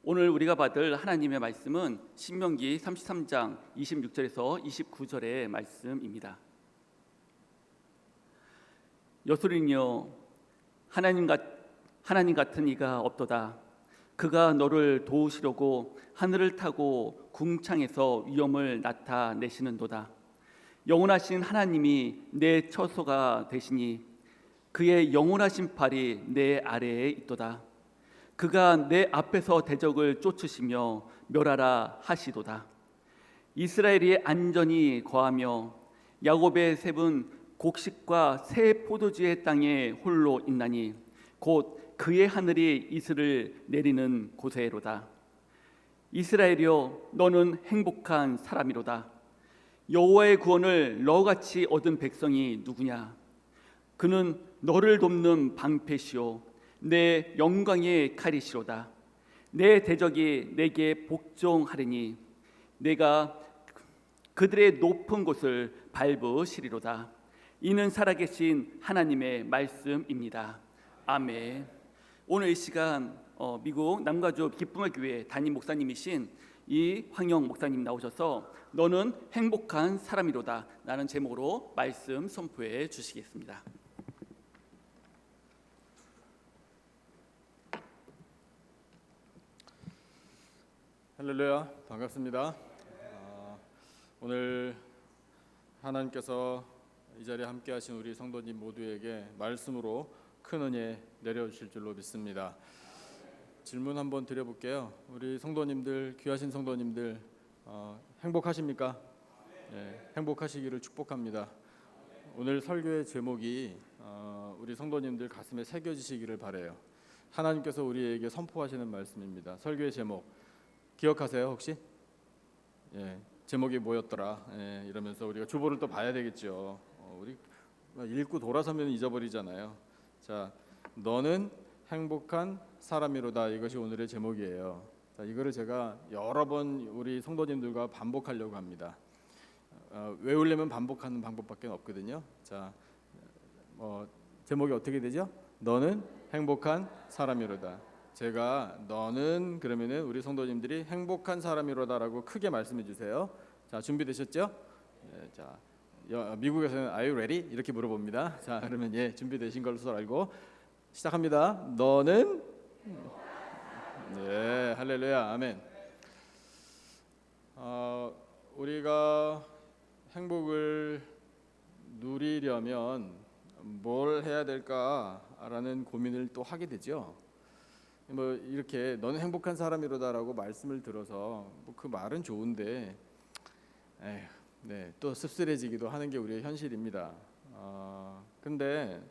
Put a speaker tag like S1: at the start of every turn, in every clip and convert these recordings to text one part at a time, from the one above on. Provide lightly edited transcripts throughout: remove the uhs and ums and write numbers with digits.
S1: 오늘 우리가 받을 하나님의 말씀은 신명기 33장 26절에서 29절의 말씀입니다. 여수린이여, 하나님 같은 이가 없도다. 그가 너를 도우시려고 하늘을 타고 궁창에서 위엄을 나타내시는도다. 영원하신 하나님이 내 처소가 되시니 그의 영원하신 팔이 내 아래에 있도다. 그가 내 앞에서 대적을 쫓으시며 멸하라 하시도다. 이스라엘이 안전히 거하며 야곱의 셉은 곡식과 새 포도주의 땅에 홀로 있나니 곧 그의 하늘이 이슬을 내리는 곳에로다. 이스라엘이여, 너는 행복한 사람이로다. 여호와의 구원을 너같이 얻은 백성이 누구냐? 그는 너를 돕는 방패시오 내 영광의 칼이시로다. 내 대적이 내게 복종하리니 내가 그들의 높은 곳을 밟으시리로다. 이는 살아계신 하나님의 말씀입니다. 아멘. 오늘 이 시간 미국 남가주 기쁨의 교회 담임 목사님이신 이황영 목사님 나오셔서 너는 행복한 사람이로다 라는 제목으로 말씀 선포해 주시겠습니다.
S2: 할렐루야, 반갑습니다. 오늘 하나님께서 이 자리에 함께 하신 우리 성도님 모두에게 말씀으로 큰 은혜 내려주실 줄로 믿습니다. 질문 한번 드려볼게요. 우리 성도님들, 귀하신 성도님들 행복하십니까? 네, 행복하시기를 축복합니다. 오늘 설교의 제목이 우리 성도님들 가슴에 새겨지시기를 바라요. 하나님께서 우리에게 선포하시는 말씀입니다. 설교의 제목 기억하세요 혹시? 예, 제목이 뭐였더라? 예, 이러면서 우리가 주보를 또 봐야 되겠죠. 우리 읽고 돌아서면 잊어버리잖아요. 자, 너는 행복한 사람이로다. 이것이 오늘의 제목이에요. 자, 이거를 제가 여러 번 우리 성도님들과 반복하려고 합니다. 외우려면 반복하는 방법밖에 없거든요. 자, 제목이 어떻게 되죠? 너는 행복한 사람이로다. 제가 너는 그러면은 우리 성도님들이 행복한 사람이로다라고 크게 말씀해 주세요. 자, 준비되셨죠? 네, 자, 미국에서는 Are you ready? 이렇게 물어봅니다. 자, 그러면 예, 준비되신 걸로 알고 시작합니다. 너는 네, 할렐루야, 아멘. 우리가 행복을 누리려면 뭘 해야 될까라는 고민을 또 하게 되죠. 뭐 이렇게 너는 행복한 사람이로다라고 말씀을 들어서 뭐 그 말은 좋은데 네, 또 씁쓸해지기도 하는 게 우리의 현실입니다. 근데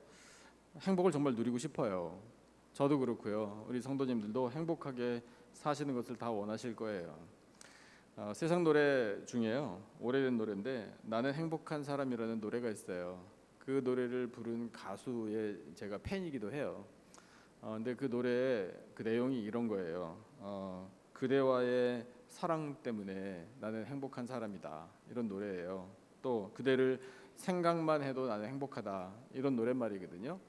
S2: 행복을 정말 누리고 싶어요. 저도 그렇고요. 우리 성도님들도 행복하게 사시는 것을 다 원하실 거예요. 세상 노래 중에요, 오래된 노래인데 나는 행복한 사람이라는 노래가 있어요. 그 노래를 부른 가수의 제가 팬이기도 해요. 근데 그 노래의 그 내용이 이런 거예요. 그대와의 사랑 때문에 나는 행복한 사람이다, 이런 노래예요. 또 그대를 생각만 해도 나는 행복하다, 이런 노랫말이거든요.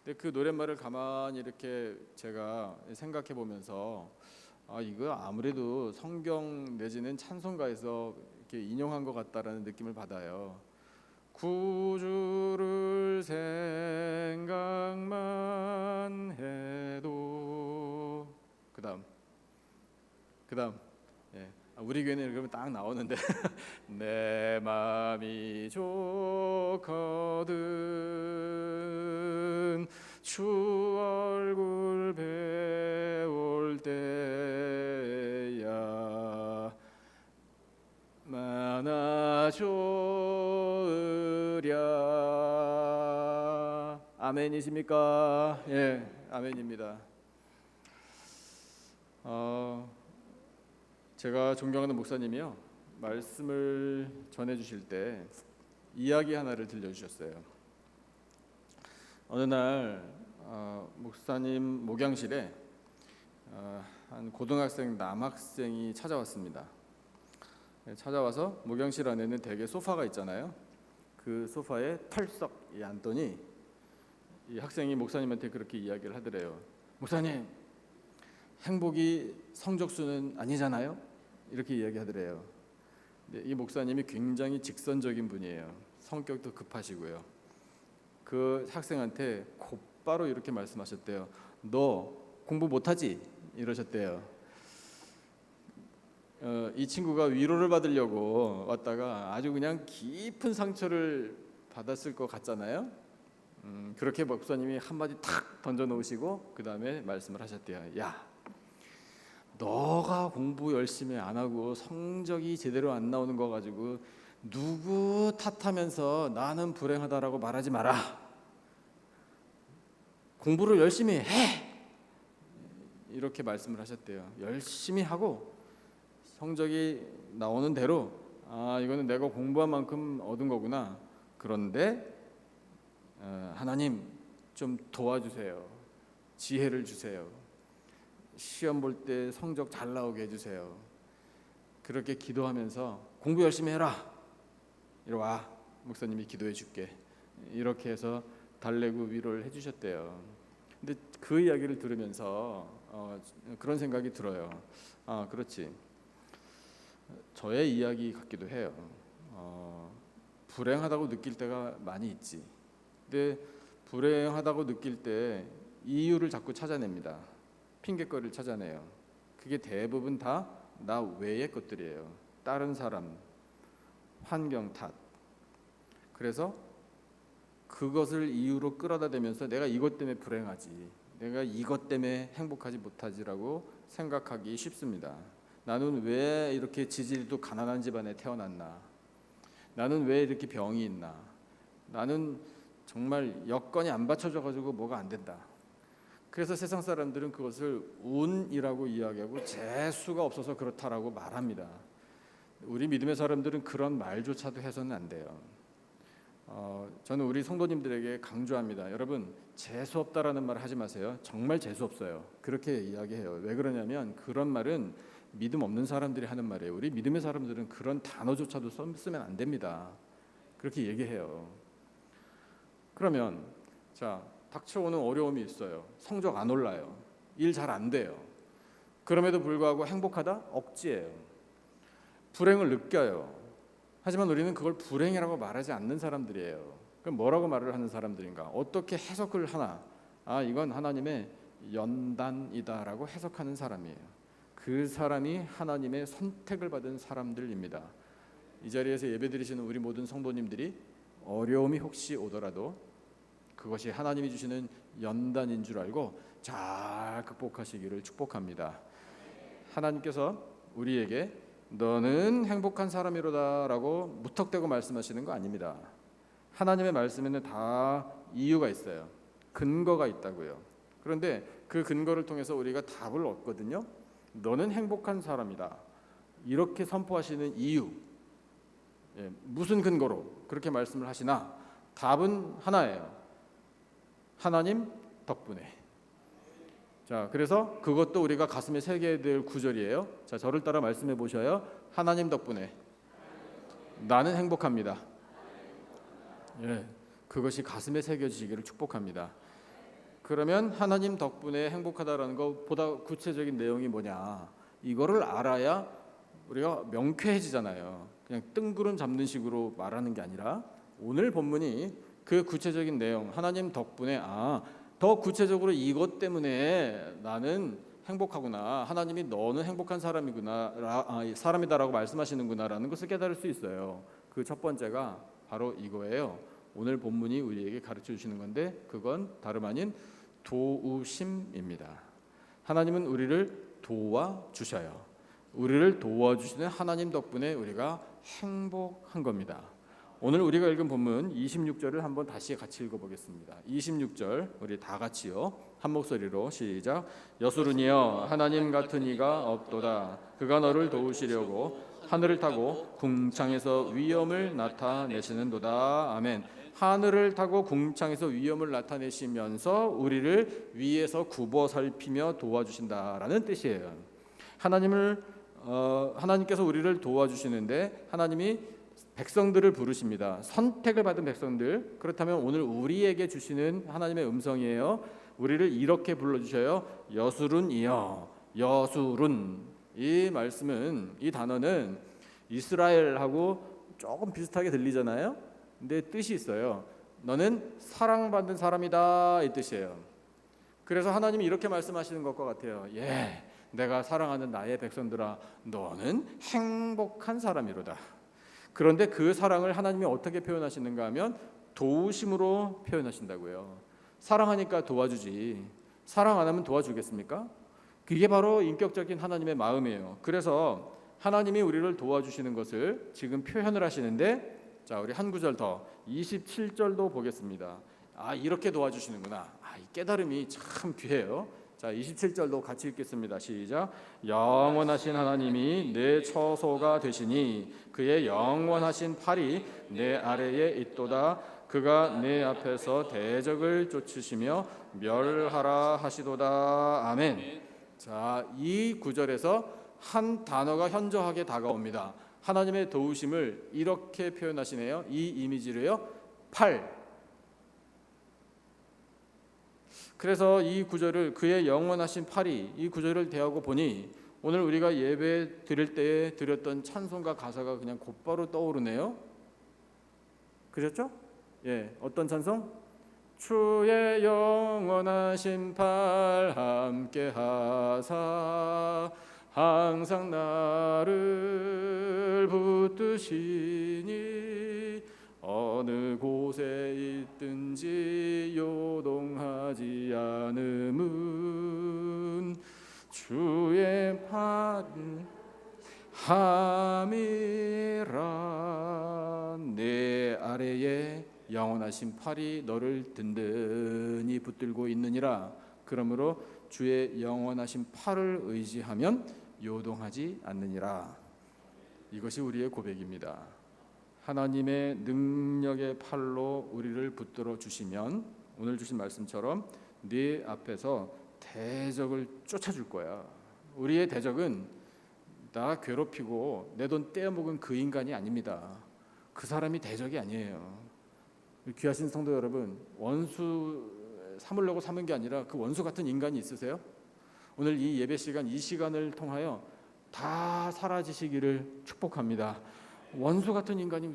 S2: 근데 그 노랫말을 가만히 이렇게 제가 생각해 보면서 이거 아무래도 성경 내지는 찬송가에서 이렇게 인용한 것 같다라는 느낌을 받아요. 구주를 생각만 해도 그다음 예, 우리 교회는 그러면 딱 나오는데 내 마음이 좋거든 주 얼굴 배울 때야 많아 좋으랴. 아멘이십니까? 예, 아멘입니다. 제가 존경하는 목사님이요, 말씀을 전해주실 때 이야기 하나를 들려주셨어요. 어느 날 목사님 목양실에 한 고등학생 남학생이 찾아왔습니다. 찾아와서 목양실 안에는 대개 소파가 있잖아요. 그 소파에 털썩 앉더니 이 학생이 목사님한테 그렇게 이야기를 하더래요. 목사님, 행복이 성적순은 아니잖아요. 이렇게 이야기하더래요. 근데 이 목사님이 굉장히 직선적인 분이에요. 성격도 급하시고요. 그 학생한테 곧바로 이렇게 말씀하셨대요. 너 공부 못하지? 이러셨대요. 이 친구가 위로를 받으려고 왔다가 아주 그냥 깊은 상처를 받았을 것 같잖아요. 그렇게 목사님이 한마디 탁 던져놓으시고 그 다음에 말씀을 하셨대요. 야, 너가 공부 열심히 안 하고 성적이 제대로 안 나오는 거 가지고 누구 탓하면서 나는 불행하다라고 말하지 마라. 공부를 열심히 해. 이렇게 말씀을 하셨대요. 열심히 하고 성적이 나오는 대로 이거는 내가 공부한 만큼 얻은 거구나. 그런데 하나님 좀 도와주세요. 지혜를 주세요. 시험 볼 때 성적 잘 나오게 해주세요. 그렇게 기도하면서 공부 열심히 해라. 이리 와. 목사님이 기도해 줄게. 이렇게 해서 달래고 위로를 해주셨대요. 근데 그 이야기를 들으면서 그런 생각이 들어요. 그렇지. 저의 이야기 같기도 해요. 불행하다고 느낄 때가 많이 있지. 근데 불행하다고 느낄 때 이유를 자꾸 찾아냅니다. 핑계거리를 찾아내요. 그게 대부분 다 나 외의 것들이에요. 다른 사람, 환경 탓. 그래서 그것을 이유로 끌어다 대면서 내가 이것 때문에 불행하지, 내가 이것 때문에 행복하지 못하지라고 생각하기 쉽습니다. 나는 왜 이렇게 지질도 가난한 집안에 태어났나? 나는 왜 이렇게 병이 있나? 나는 정말 여건이 안 받쳐져가지고 뭐가 안 된다. 그래서 세상 사람들은 그것을 운이라고 이야기하고 재수가 없어서 그렇다라고 말합니다. 우리 믿음의 사람들은 그런 말조차도 해서는 안 돼요. 저는 우리 성도님들에게 강조합니다. 여러분, 재수 없다라는 말 하지 마세요. 정말 재수 없어요. 그렇게 이야기해요. 왜 그러냐면 그런 말은 믿음 없는 사람들이 하는 말이에요. 우리 믿음의 사람들은 그런 단어조차도 쓰면 안 됩니다. 그렇게 얘기해요. 그러면 자, 닥쳐오는 어려움이 있어요. 성적 안 올라요. 일 잘 안 돼요. 그럼에도 불구하고 행복하다? 억지예요. 불행을 느껴요. 하지만 우리는 그걸 불행이라고 말하지 않는 사람들이에요. 그럼 뭐라고 말을 하는 사람들인가? 어떻게 해석을 하나? 이건 하나님의 연단이다라고 해석하는 사람이에요. 그 사람이 하나님의 선택을 받은 사람들입니다. 이 자리에서 예배드리시는 우리 모든 성도님들이 어려움이 혹시 오더라도 그것이 하나님이 주시는 연단인 줄 알고 잘 극복하시기를 축복합니다. 하나님께서 우리에게 너는 행복한 사람이로다라고 무턱대고 말씀하시는 거 아닙니다. 하나님의 말씀에는 다 이유가 있어요. 근거가 있다고요. 그런데 그 근거를 통해서 우리가 답을 얻거든요. 너는 행복한 사람이다. 이렇게 선포하시는 이유, 무슨 근거로 그렇게 말씀을 하시나? 답은 하나예요. 하나님 덕분에. 자, 그래서 그것도 우리가 가슴에 새겨야 될 구절이에요. 자, 저를 따라 말씀해 보셔요. 하나님 덕분에 나는 행복합니다. 그것이 가슴에 새겨지기를 축복합니다. 그러면 하나님 덕분에 행복하다라는 것보다 구체적인 내용이 뭐냐? 이거를 알아야 우리가 명쾌해지잖아요. 그냥 뜬구름 잡는 식으로 말하는 게 아니라 오늘 본문이 그 구체적인 내용, 하나님 덕분에 더 구체적으로 이것 때문에 나는 행복하구나. 하나님이 너는 행복한 사람이다라고 말씀하시는구나라는 것을 깨달을 수 있어요. 그 첫 번째가 바로 이거예요. 오늘 본문이 우리에게 가르쳐 주시는 건데 그건 다름 아닌 도우심입니다. 하나님은 우리를 도와주셔요. 우리를 도와주시는 하나님 덕분에 우리가 행복한 겁니다. 오늘 우리가 읽은 본문 26절을 한번 다시 같이 읽어보겠습니다. 26절 우리 다 같이요. 한 목소리로 시작. 여수르니여 하나님 같은 이가 없도다. 그가 너를 도우시려고 하늘을 타고 궁창에서 위엄을 나타내시는도다. 아멘. 하늘을 타고 궁창에서 위엄을 나타내시면서 우리를 위에서 굽어 살피며 도와주신다라는 뜻이에요. 하나님께서 우리를 도와주시는데 하나님이 백성들을 부르십니다. 선택을 받은 백성들. 그렇다면 오늘 우리에게 주시는 하나님의 음성이에요. 우리를 이렇게 불러주셔요. 여수른이여 여술은, 이 말씀은, 이 단어는 이스라엘하고 조금 비슷하게 들리잖아요. 근데 뜻이 있어요. 너는 사랑받는 사람이다, 이 뜻이에요. 그래서 하나님이 이렇게 말씀하시는 것과 같아요. 예, 내가 사랑하는 나의 백성들아, 너는 행복한 사람이로다. 그런데 그 사랑을 하나님이 어떻게 표현하시는가 하면 도우심으로 표현하신다고요. 사랑하니까 도와주지, 사랑 안 하면 도와주겠습니까? 그게 바로 인격적인 하나님의 마음이에요. 그래서 하나님이 우리를 도와주시는 것을 지금 표현을 하시는데, 자, 우리 한 구절 더 27절도 보겠습니다. 아, 이렇게 도와주시는구나. 아, 이 깨달음이 참 귀해요. 자, 27절도 같이 읽겠습니다. 시작. 영원하신 하나님이 내 처소가 되시니 그의 영원하신 팔이 내 아래에 있도다. 그가 내 앞에서 대적을 쫓으시며 멸하라 하시도다. 아멘. 자, 이 구절에서 한 단어가 현저하게 다가옵니다. 하나님의 도우심을 이렇게 표현하시네요. 이 이미지로요. 팔. 그래서 이 구절을, 그의 영원하신 팔이, 이 구절을 대하고 보니 오늘 우리가 예배 드릴 때에 드렸던 찬송가 가사가 그냥 곧바로 떠오르네요. 그렇죠? 예, 어떤 찬송? 주의 영원하신 팔 함께 하사 항상 나를 붙드시니 어느 곳에 있든지 요동하지 않음은 주의 팔을 함이라. 내 아래에 영원하신 팔이 너를 든든히 붙들고 있느니라. 그러므로 주의 영원하신 팔을 의지하면 요동하지 않느니라. 이것이 우리의 고백입니다. 하나님의 능력의 팔로 우리를 붙들어 주시면 오늘 주신 말씀처럼 네 앞에서 대적을 쫓아줄 거야. 우리의 대적은 나 괴롭히고 내 돈 떼어먹은 그 인간이 아닙니다. 그 사람이 대적이 아니에요. 귀하신 성도 여러분, 원수 삼으려고 삼은 게 아니라 그 원수 같은 인간이 있으세요? 오늘 이 예배 시간, 이 시간을 통하여 다 사라지시기를 축복합니다. 원수 같은 인간이,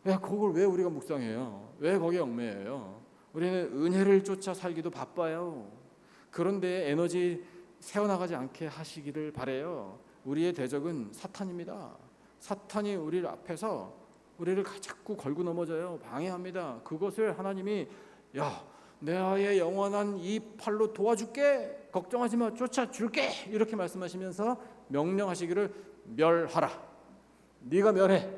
S2: 야, 그걸 왜 우리가 묵상해요? 왜 거기에 얽매여요? 우리는 은혜를 쫓아 살기도 바빠요. 그런데 에너지 새어나가지 않게 하시기를 바라요. 우리의 대적은 사탄입니다. 사탄이 우리 앞에서 우리를 자꾸 걸고 넘어져요. 방해합니다. 그것을 하나님이, 야, 내의 영원한 이 팔로 도와줄게, 걱정하지 마, 쫓아줄게, 이렇게 말씀하시면서 명령하시기를 멸하라. 네가 멸해,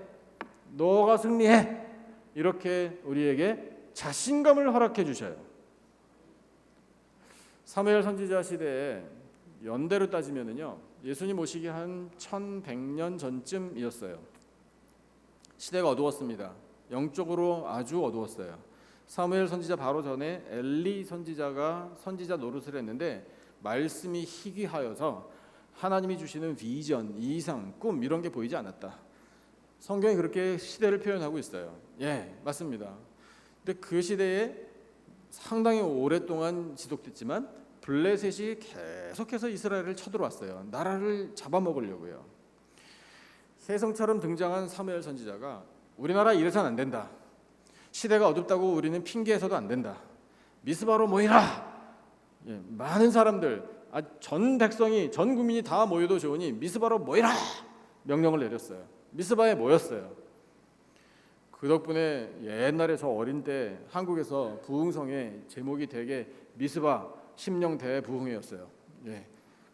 S2: 너가 승리해, 이렇게 우리에게 자신감을 허락해 주셔요. 사무엘 선지자 시대에 연대로 따지면은요, 예수님 오시기 한 1100년 전쯤이었어요. 시대가 어두웠습니다. 영적으로 아주 어두웠어요. 사무엘 선지자 바로 전에 엘리 선지자가 선지자 노릇을 했는데 말씀이 희귀하여서 하나님이 주시는 비전, 이상, 꿈 이런 게 보이지 않았다. 성경이 그렇게 시대를 표현하고 있어요. 예, 맞습니다. 근데 그 시대에 상당히 오랫동안 지속됐지만 블레셋이 계속해서 이스라엘을 쳐들어왔어요. 나라를 잡아먹으려고요. 혜성처럼 등장한 사무엘 선지자가 우리나라 이래서는 안 된다. 시대가 어둡다고 우리는 핑계해서도 안 된다. 미스바로 모이라. 예, 많은 사람들, 전 백성이, 전 국민이 다 모여도 좋으니 미스바로 모이라 명령을 내렸어요. 미스바에 모였어요. 그 덕분에 옛날에 저 어린 때 한국에서 부흥성의 제목이 되게 미스바 심령 대부흥회였어요. 예.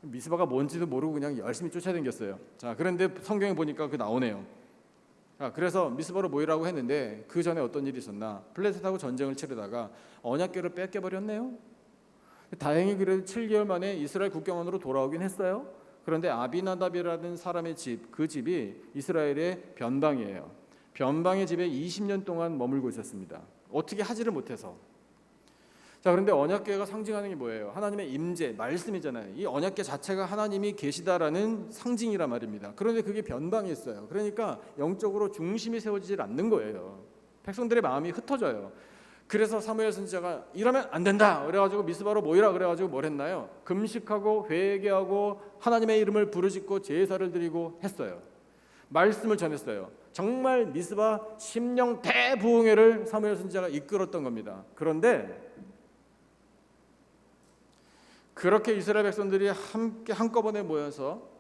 S2: 미스바가 뭔지도 모르고 그냥 열심히 쫓아다녔어요. 자, 그런데 성경에 보니까 그 나오네요. 그래서 미스바로 모이라고 했는데 그 전에 어떤 일이 있었나? 블레셋하고 전쟁을 치르다가 언약궤를 뺏겨버렸네요. 다행히 그래도 7개월 만에 이스라엘 국경원으로 돌아오긴 했어요. 그런데 아비나답이라는 사람의 집, 그 집이 이스라엘의 변방이에요. 변방의 집에 20년 동안 머물고 있었습니다. 어떻게 하지를 못해서. 자, 그런데 언약궤가 상징하는 게 뭐예요? 하나님의 임재, 말씀이잖아요. 이 언약궤 자체가 하나님이 계시다라는 상징이란 말입니다. 그런데 그게 변방에 있어요. 그러니까 영적으로 중심이 세워지질 않는 거예요. 백성들의 마음이 흩어져요. 그래서 사무엘 선지자가 이러면 안 된다 그래가지고 미스바로 모이라 그래가지고 뭘 했나요? 금식하고 회개하고 하나님의 이름을 부르짖고 제사를 드리고 했어요. 말씀을 전했어요. 정말 미스바 심령 대부흥회를 사무엘 선지자가 이끌었던 겁니다. 그런데 그렇게 이스라엘 백성들이 함께 한꺼번에 모여서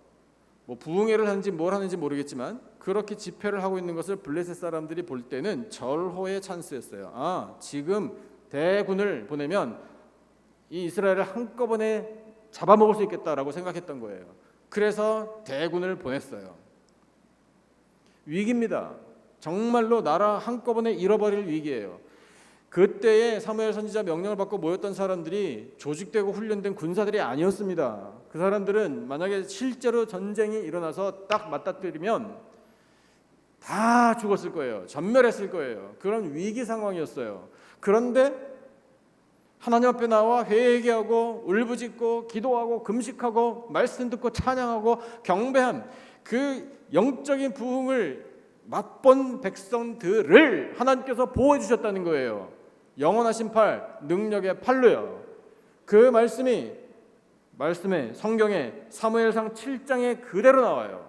S2: 뭐 부흥회를 하는지 뭘 하는지 모르겠지만 그렇게 집회를 하고 있는 것을 블레셋 사람들이 볼 때는 절호의 찬스였어요. 아, 지금 대군을 보내면 이 이스라엘을 한꺼번에 잡아먹을 수 있겠다라고 생각했던 거예요. 그래서 대군을 보냈어요. 위기입니다. 정말로 나라 한꺼번에 잃어버릴 위기예요. 그때에 사무엘 선지자 명령을 받고 모였던 사람들이 조직되고 훈련된 군사들이 아니었습니다. 그 사람들은 만약에 실제로 전쟁이 일어나서 딱 맞닥뜨리면 다 죽었을 거예요. 전멸했을 거예요. 그런 위기 상황이었어요. 그런데 하나님 앞에 나와 회개하고 울부짖고 기도하고 금식하고 말씀 듣고 찬양하고 경배한 그 영적인 부흥을 맛본 백성들을 하나님께서 보호해 주셨다는 거예요. 영원하신 팔, 능력의 팔로요. 그 말씀에 성경에 사무엘상 7장에 그대로 나와요.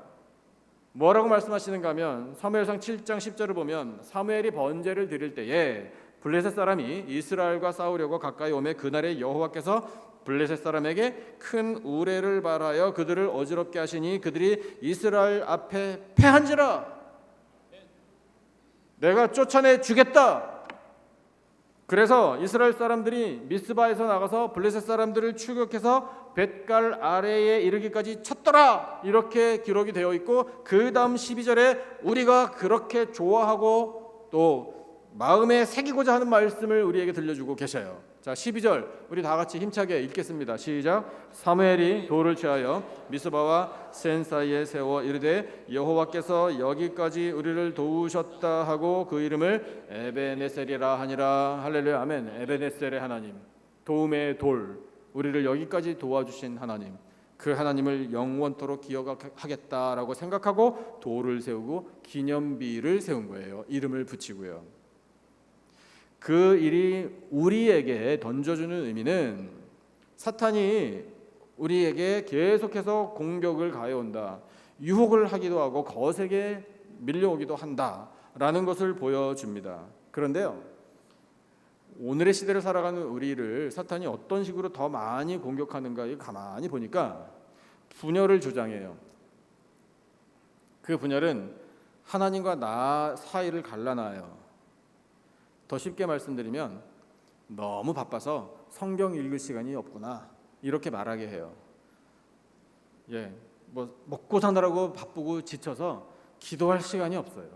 S2: 뭐라고 말씀하시는가 하면 사무엘상 7장 10절을 보면 사무엘이 번제를 드릴 때에 블레셋 사람이 이스라엘과 싸우려고 가까이 오매 그날에 여호와께서 블레셋 사람에게 큰 우레를 발하여 그들을 어지럽게 하시니 그들이 이스라엘 앞에 패한지라. 내가 쫓아내 주겠다. 그래서 이스라엘 사람들이 미스바에서 나가서 블레셋 사람들을 추격해서 벳갈 아래에 이르기까지 쳤더라. 이렇게 기록이 되어 있고 그 다음 12절에 우리가 그렇게 좋아하고 또 마음에 새기고자 하는 말씀을 우리에게 들려주고 계셔요. 자, 12절 우리 다 같이 힘차게 읽겠습니다. 시작. 사무엘이 돌을 취하여 미스바와 센 사이에 세워 이르되 여호와께서 여기까지 우리를 도우셨다 하고 그 이름을 에베네셀이라 하니라. 할렐루야. 아멘. 에베네셀의 하나님, 도움의 돌, 우리를 여기까지 도와주신 하나님, 그 하나님을 영원토록 기억하겠다라고 생각하고 돌을 세우고 기념비를 세운 거예요. 이름을 붙이고요. 그 일이 우리에게 던져주는 의미는 사탄이 우리에게 계속해서 공격을 가해온다, 유혹을 하기도 하고 거세게 밀려오기도 한다라는 것을 보여줍니다. 그런데요, 오늘의 시대를 살아가는 우리를 사탄이 어떤 식으로 더 많이 공격하는가 가만히 보니까 분열을 주장해요. 그 분열은 하나님과 나 사이를 갈라놔요. 더 쉽게 말씀드리면 너무 바빠서 성경 읽을 시간이 없구나 이렇게 말하게 해요. 뭐 먹고 사느라고 바쁘고 지쳐서 기도할 시간이 없어요.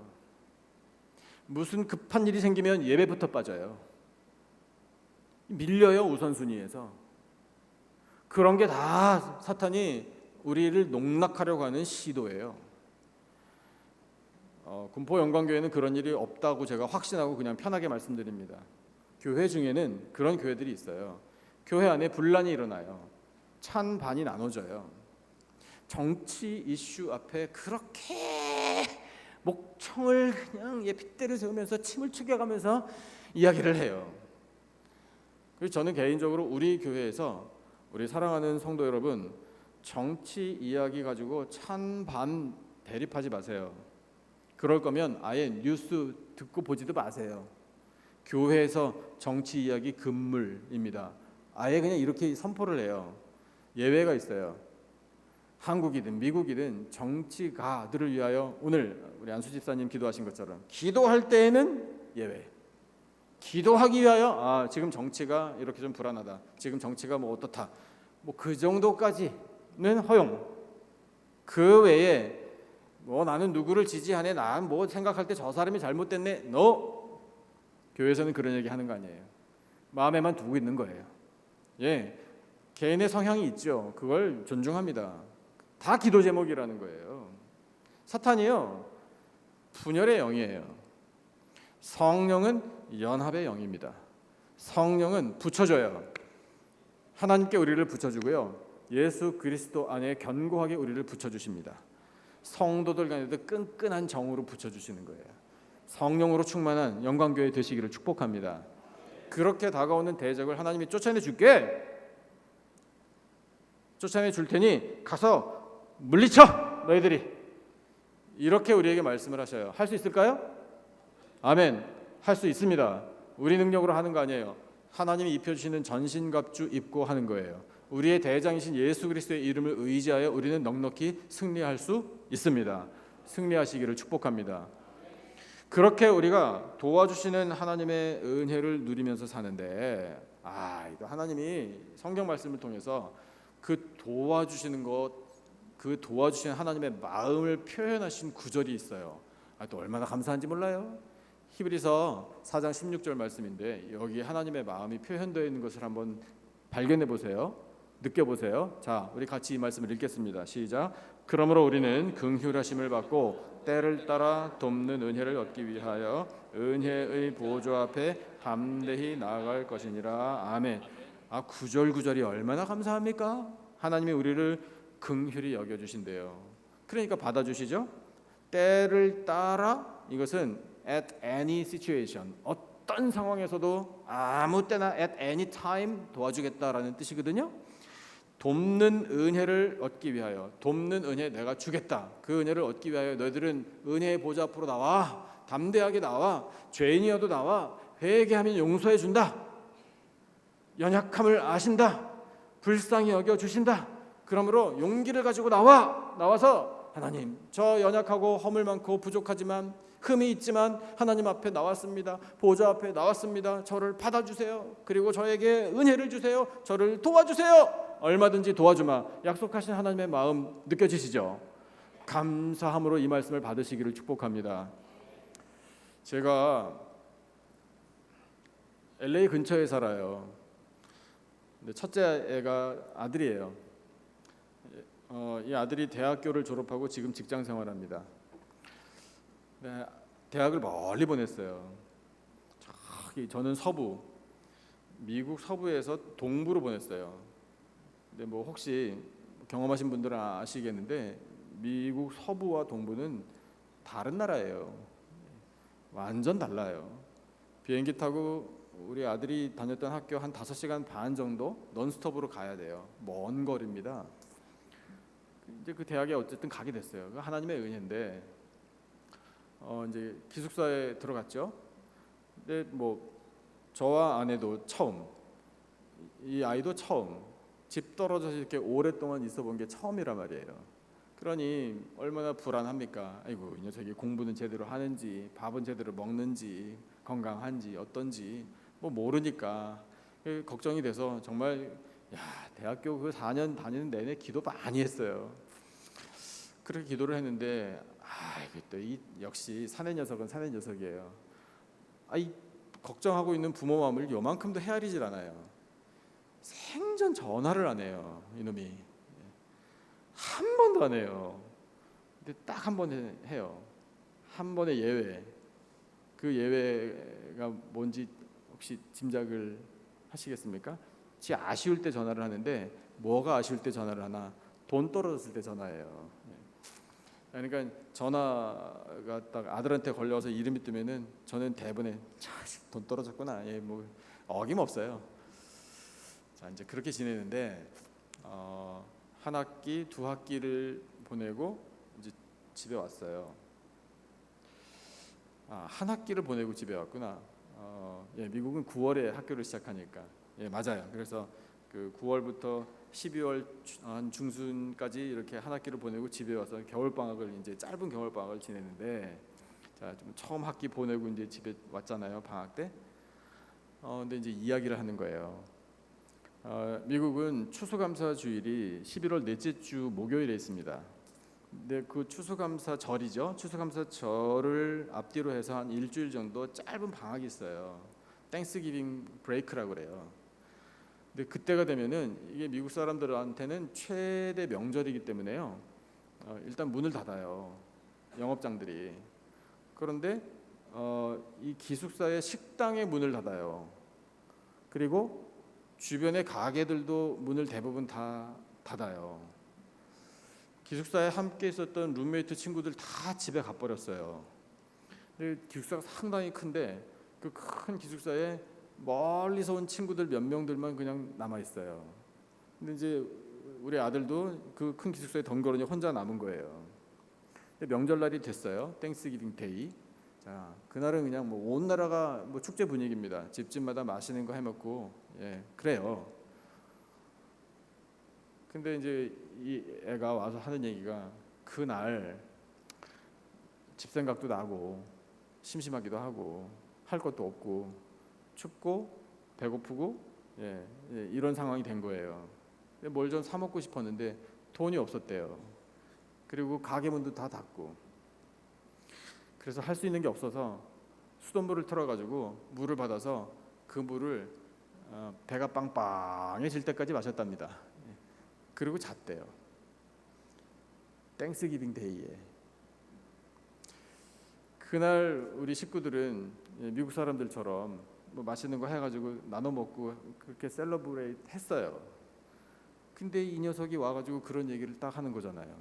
S2: 무슨 급한 일이 생기면 예배부터 빠져요. 밀려요, 우선순위에서. 그런 게 다 사탄이 우리를 농락하려고 하는 시도예요. 군포 영광교회는 그런 일이 없다고 제가 확신하고 그냥 편하게 말씀드립니다. 교회 중에는 그런 교회들이 있어요. 교회 안에 분란이 일어나요. 찬반이 나눠져요. 정치 이슈 앞에 그렇게 목청을 그냥 핏대를 세우면서 침을 추겨가면서 이야기를 해요. 그래서 저는 개인적으로 우리 교회에서 우리 사랑하는 성도 여러분, 정치 이야기 가지고 찬반 대립하지 마세요. 그럴 거면 아예 뉴스 듣고 보지도 마세요. 교회에서 정치 이야기 금물입니다. 아예 그냥 이렇게 선포를 해요. 예외가 있어요. 한국이든 미국이든 정치가들을 위하여 오늘 우리 안수 집사님 기도하신 것처럼 기도할 때에는 예외. 기도하기 위하여 지금 정치가 이렇게 좀 불안하다. 지금 정치가 뭐 어떻다. 뭐 그 정도까지는 허용. 그 외에 뭐 나는 누구를 지지하네, 난 뭐 생각할 때 저 사람이 잘못됐네, 너 교회에서는 그런 얘기 하는 거 아니에요. 마음에만 두고 있는 거예요. 개인의 성향이 있죠. 그걸 존중합니다. 다 기도 제목이라는 거예요. 사탄이요, 분열의 영이에요. 성령은 연합의 영입니다. 성령은 붙여줘요. 하나님께 우리를 붙여주고요, 예수 그리스도 안에 견고하게 우리를 붙여주십니다. 성도들 간에도 끈끈한 정으로 붙여주시는 거예요. 성령으로 충만한 영광교회 되시기를 축복합니다. 그렇게 다가오는 대적을 하나님이 쫓아내 줄게. 쫓아내 줄 테니 가서 물리쳐 너희들이. 이렇게 우리에게 말씀을 하셔요. 할 수 있을까요? 아멘. 할 수 있습니다. 우리 능력으로 하는 거 아니에요. 하나님이 입혀주시는 전신갑주 입고 하는 거예요. 우리의 대장이신 예수 그리스도의 이름을 의지하여 우리는 넉넉히 승리할 수 있습니다. 승리하시기를 축복합니다. 그렇게 우리가 도와주시는 하나님의 은혜를 누리면서 사는데, 이거 하나님이 성경 말씀을 통해서 그 도와주시는 것, 그 도와주시는 하나님의 마음을 표현하신 구절이 있어요. 또 얼마나 감사한지 몰라요. 히브리서 4장 16절 말씀인데 여기 하나님의 마음이 표현되어 있는 것을 한번 발견해 보세요. 느껴보세요. 자, 우리 같이 이 말씀을 읽겠습니다. 시작. 그러므로 우리는 긍휼하심을 받고 때를 따라 돕는 은혜를 얻기 위하여 은혜의 보좌 앞에 담대히 나아갈 것이니라. 아멘. 구절구절이 얼마나 감사합니까? 하나님이 우리를 긍휼히 여겨주신대요. 그러니까 받아주시죠. 때를 따라, 이것은 at any situation, 어떤 상황에서도 아무 때나 at any time 도와주겠다라는 뜻이거든요. 돕는 은혜를 얻기 위하여, 돕는 은혜 내가 주겠다. 그 은혜를 얻기 위하여 너희들은 은혜의 보좌 앞으로 나와, 담대하게 나와, 죄인이어도 나와, 회개하면 용서해 준다. 연약함을 아신다. 불쌍히 여겨 주신다. 그러므로 용기를 가지고 나와서 하나님, 저 연약하고 허물 많고 부족하지만 흠이 있지만 하나님 앞에 나왔습니다. 보좌 앞에 나왔습니다. 저를 받아주세요. 그리고 저에게 은혜를 주세요. 저를 도와주세요. 얼마든지 도와주마. 약속하신 하나님의 마음 느껴지시죠? 감사함으로 이 말씀을 받으시기를 축복합니다. 제가 LA 근처에 살아요. 근데 첫째 애가 아들이에요. 이 아들이 대학교를 졸업하고 지금 직장 생활합니다. 네, 대학을 멀리 보냈어요. 저는 서부, 미국 서부에서 동부로 보냈어요. 근데 뭐 혹시 경험하신 분들은 아시겠는데 미국 서부와 동부는 다른 나라예요. 완전 달라요. 비행기 타고 우리 아들이 다녔던 학교 한 5시간 반 정도 넌스톱으로 가야 돼요. 먼 거리입니다. 이제 그 대학에 어쨌든 가게 됐어요. 하나님의 은혜인데 이제 기숙사에 들어갔죠. 근데 뭐 저와 아내도 처음, 이 아이도 처음, 집 떨어져서 이렇게 오랫동안 있어 본 게 처음이란 말이에요. 그러니 얼마나 불안합니까? 아이고, 이 녀석이 공부는 제대로 하는지, 밥은 제대로 먹는지, 건강한지 어떤지 뭐 모르니까 걱정이 돼서 정말 대학교 그 4년 다니는 내내 기도 많이 했어요. 그렇게 기도를 했는데 또 역시 사내 녀석은 사내 녀석이에요. 이 걱정하고 있는 부모 마음을 요만큼도 헤아리질 않아요. 생전 전화를 안 해요. 이놈이 한 번도 안 해요. 근데 딱 한 번 해요. 한 번의 예외. 그 예외가 뭔지 혹시 짐작을 하시겠습니까? 지 아쉬울 때 전화를 하는데 뭐가 아쉬울 때 전화를 하나? 돈 떨어졌을 때 전화해요. 그러니까 전화가 딱 아들한테 걸려서 이름이 뜨면은 저는 대본에 돈 떨어졌구나. 뭐 어김없어요. 자, 이제 그렇게 지내는데 한 학기, 두 학기를 보내고 이제 집에 왔어요. 한 학기를 보내고 집에 왔구나. 미국은 9월에 학교를 시작하니까. 맞아요. 그래서 그 9월부터 12월 한 중순까지 이렇게 한 학기를 보내고 집에 와서 겨울 방학을 이제 짧은 겨울 방학을 지냈는데, 자, 좀 처음 학기 보내고 이제 집에 왔잖아요. 방학 때. 근데 이제 이야기를 하는 거예요. 미국은 추수감사 주일이 11월 넷째 주 목요일에 있습니다. 근데 그 추수감사절이죠. 추수감사절을 앞뒤로 해서 한 일주일 정도 짧은 방학이 있어요. 땡스기빙 브레이크라고 그래요. 근데 그때가 되면은 이게 미국 사람들한테는 최대 명절이기 때문에요. 일단 문을 닫아요. 영업장들이. 그런데 이 기숙사의 식당의 문을 닫아요. 그리고 주변의 가게들도 문을 대부분 다 닫아요. 기숙사에 함께 있었던 룸메이트 친구들 다 집에 가버렸어요. 근데 기숙사가 상당히 큰데 그 큰 기숙사에 멀리서 온 친구들 몇 명들만 그냥 남아 있어요. 근데 이제 우리 아들도 그 큰 기숙사에 덩그러니 혼자 남은 거예요. 명절날이 됐어요. 땡스기빙 데이. 자, 그날은 그냥 뭐 온 나라가 뭐 축제 분위기입니다. 집집마다 맛있는 거 해먹고, 그래요. 근데 이제 이 애가 와서 하는 얘기가 그날 집 생각도 나고 심심하기도 하고 할 것도 없고 춥고 배고프고 이런 상황이 된 거예요. 뭘 좀 사 먹고 싶었는데 돈이 없었대요. 그리고 가게 문도 다 닫고 그래서 할 수 있는 게 없어서 수돗물을 틀어가지고 물을 받아서 그 물을 배가 빵빵해질 때까지 마셨답니다. 그리고 잤대요. 땡스기빙 데이에. 그날 우리 식구들은 미국 사람들처럼 뭐 맛있는 거 해가지고 나눠 먹고 그렇게 셀러브레이트 했어요. 근데 이 녀석이 와가지고 그런 얘기를 딱 하는 거잖아요.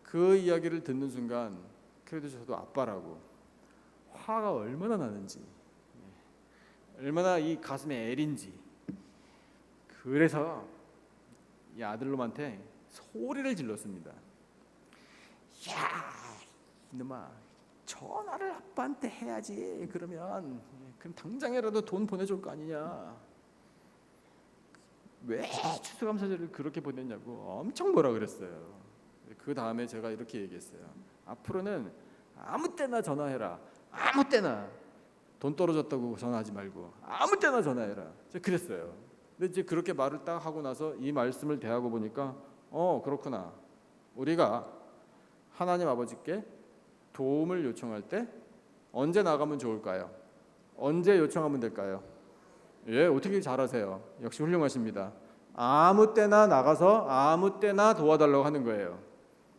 S2: 그 이야기를 듣는 순간 그래도 저도 아빠라고 화가 얼마나 나는지, 얼마나 이 가슴에 애린지. 그래서 이 아들놈한테 소리를 질렀습니다. 야, 이놈아, 전화를 아빠한테 해야지. 그럼 당장이라도 돈 보내줄 거 아니냐. 왜 추수감사절을 그렇게 보냈냐고 엄청 뭐라 그랬어요. 그 다음에 제가 이렇게 얘기했어요. 앞으로는 아무 때나 전화해라. 아무 때나. 돈 떨어졌다고 전화하지 말고 아무 때나 전화해라. 제가 그랬어요. 근데 이제 그렇게 말을 딱 하고 나서 이 말씀을 대하고 보니까 그렇구나. 우리가 하나님 아버지께 도움을 요청할 때 언제 나가면 좋을까요? 언제 요청하면 될까요? 어떻게 잘하세요? 역시 훌륭하십니다. 아무 때나 나가서 아무 때나 도와달라고 하는 거예요.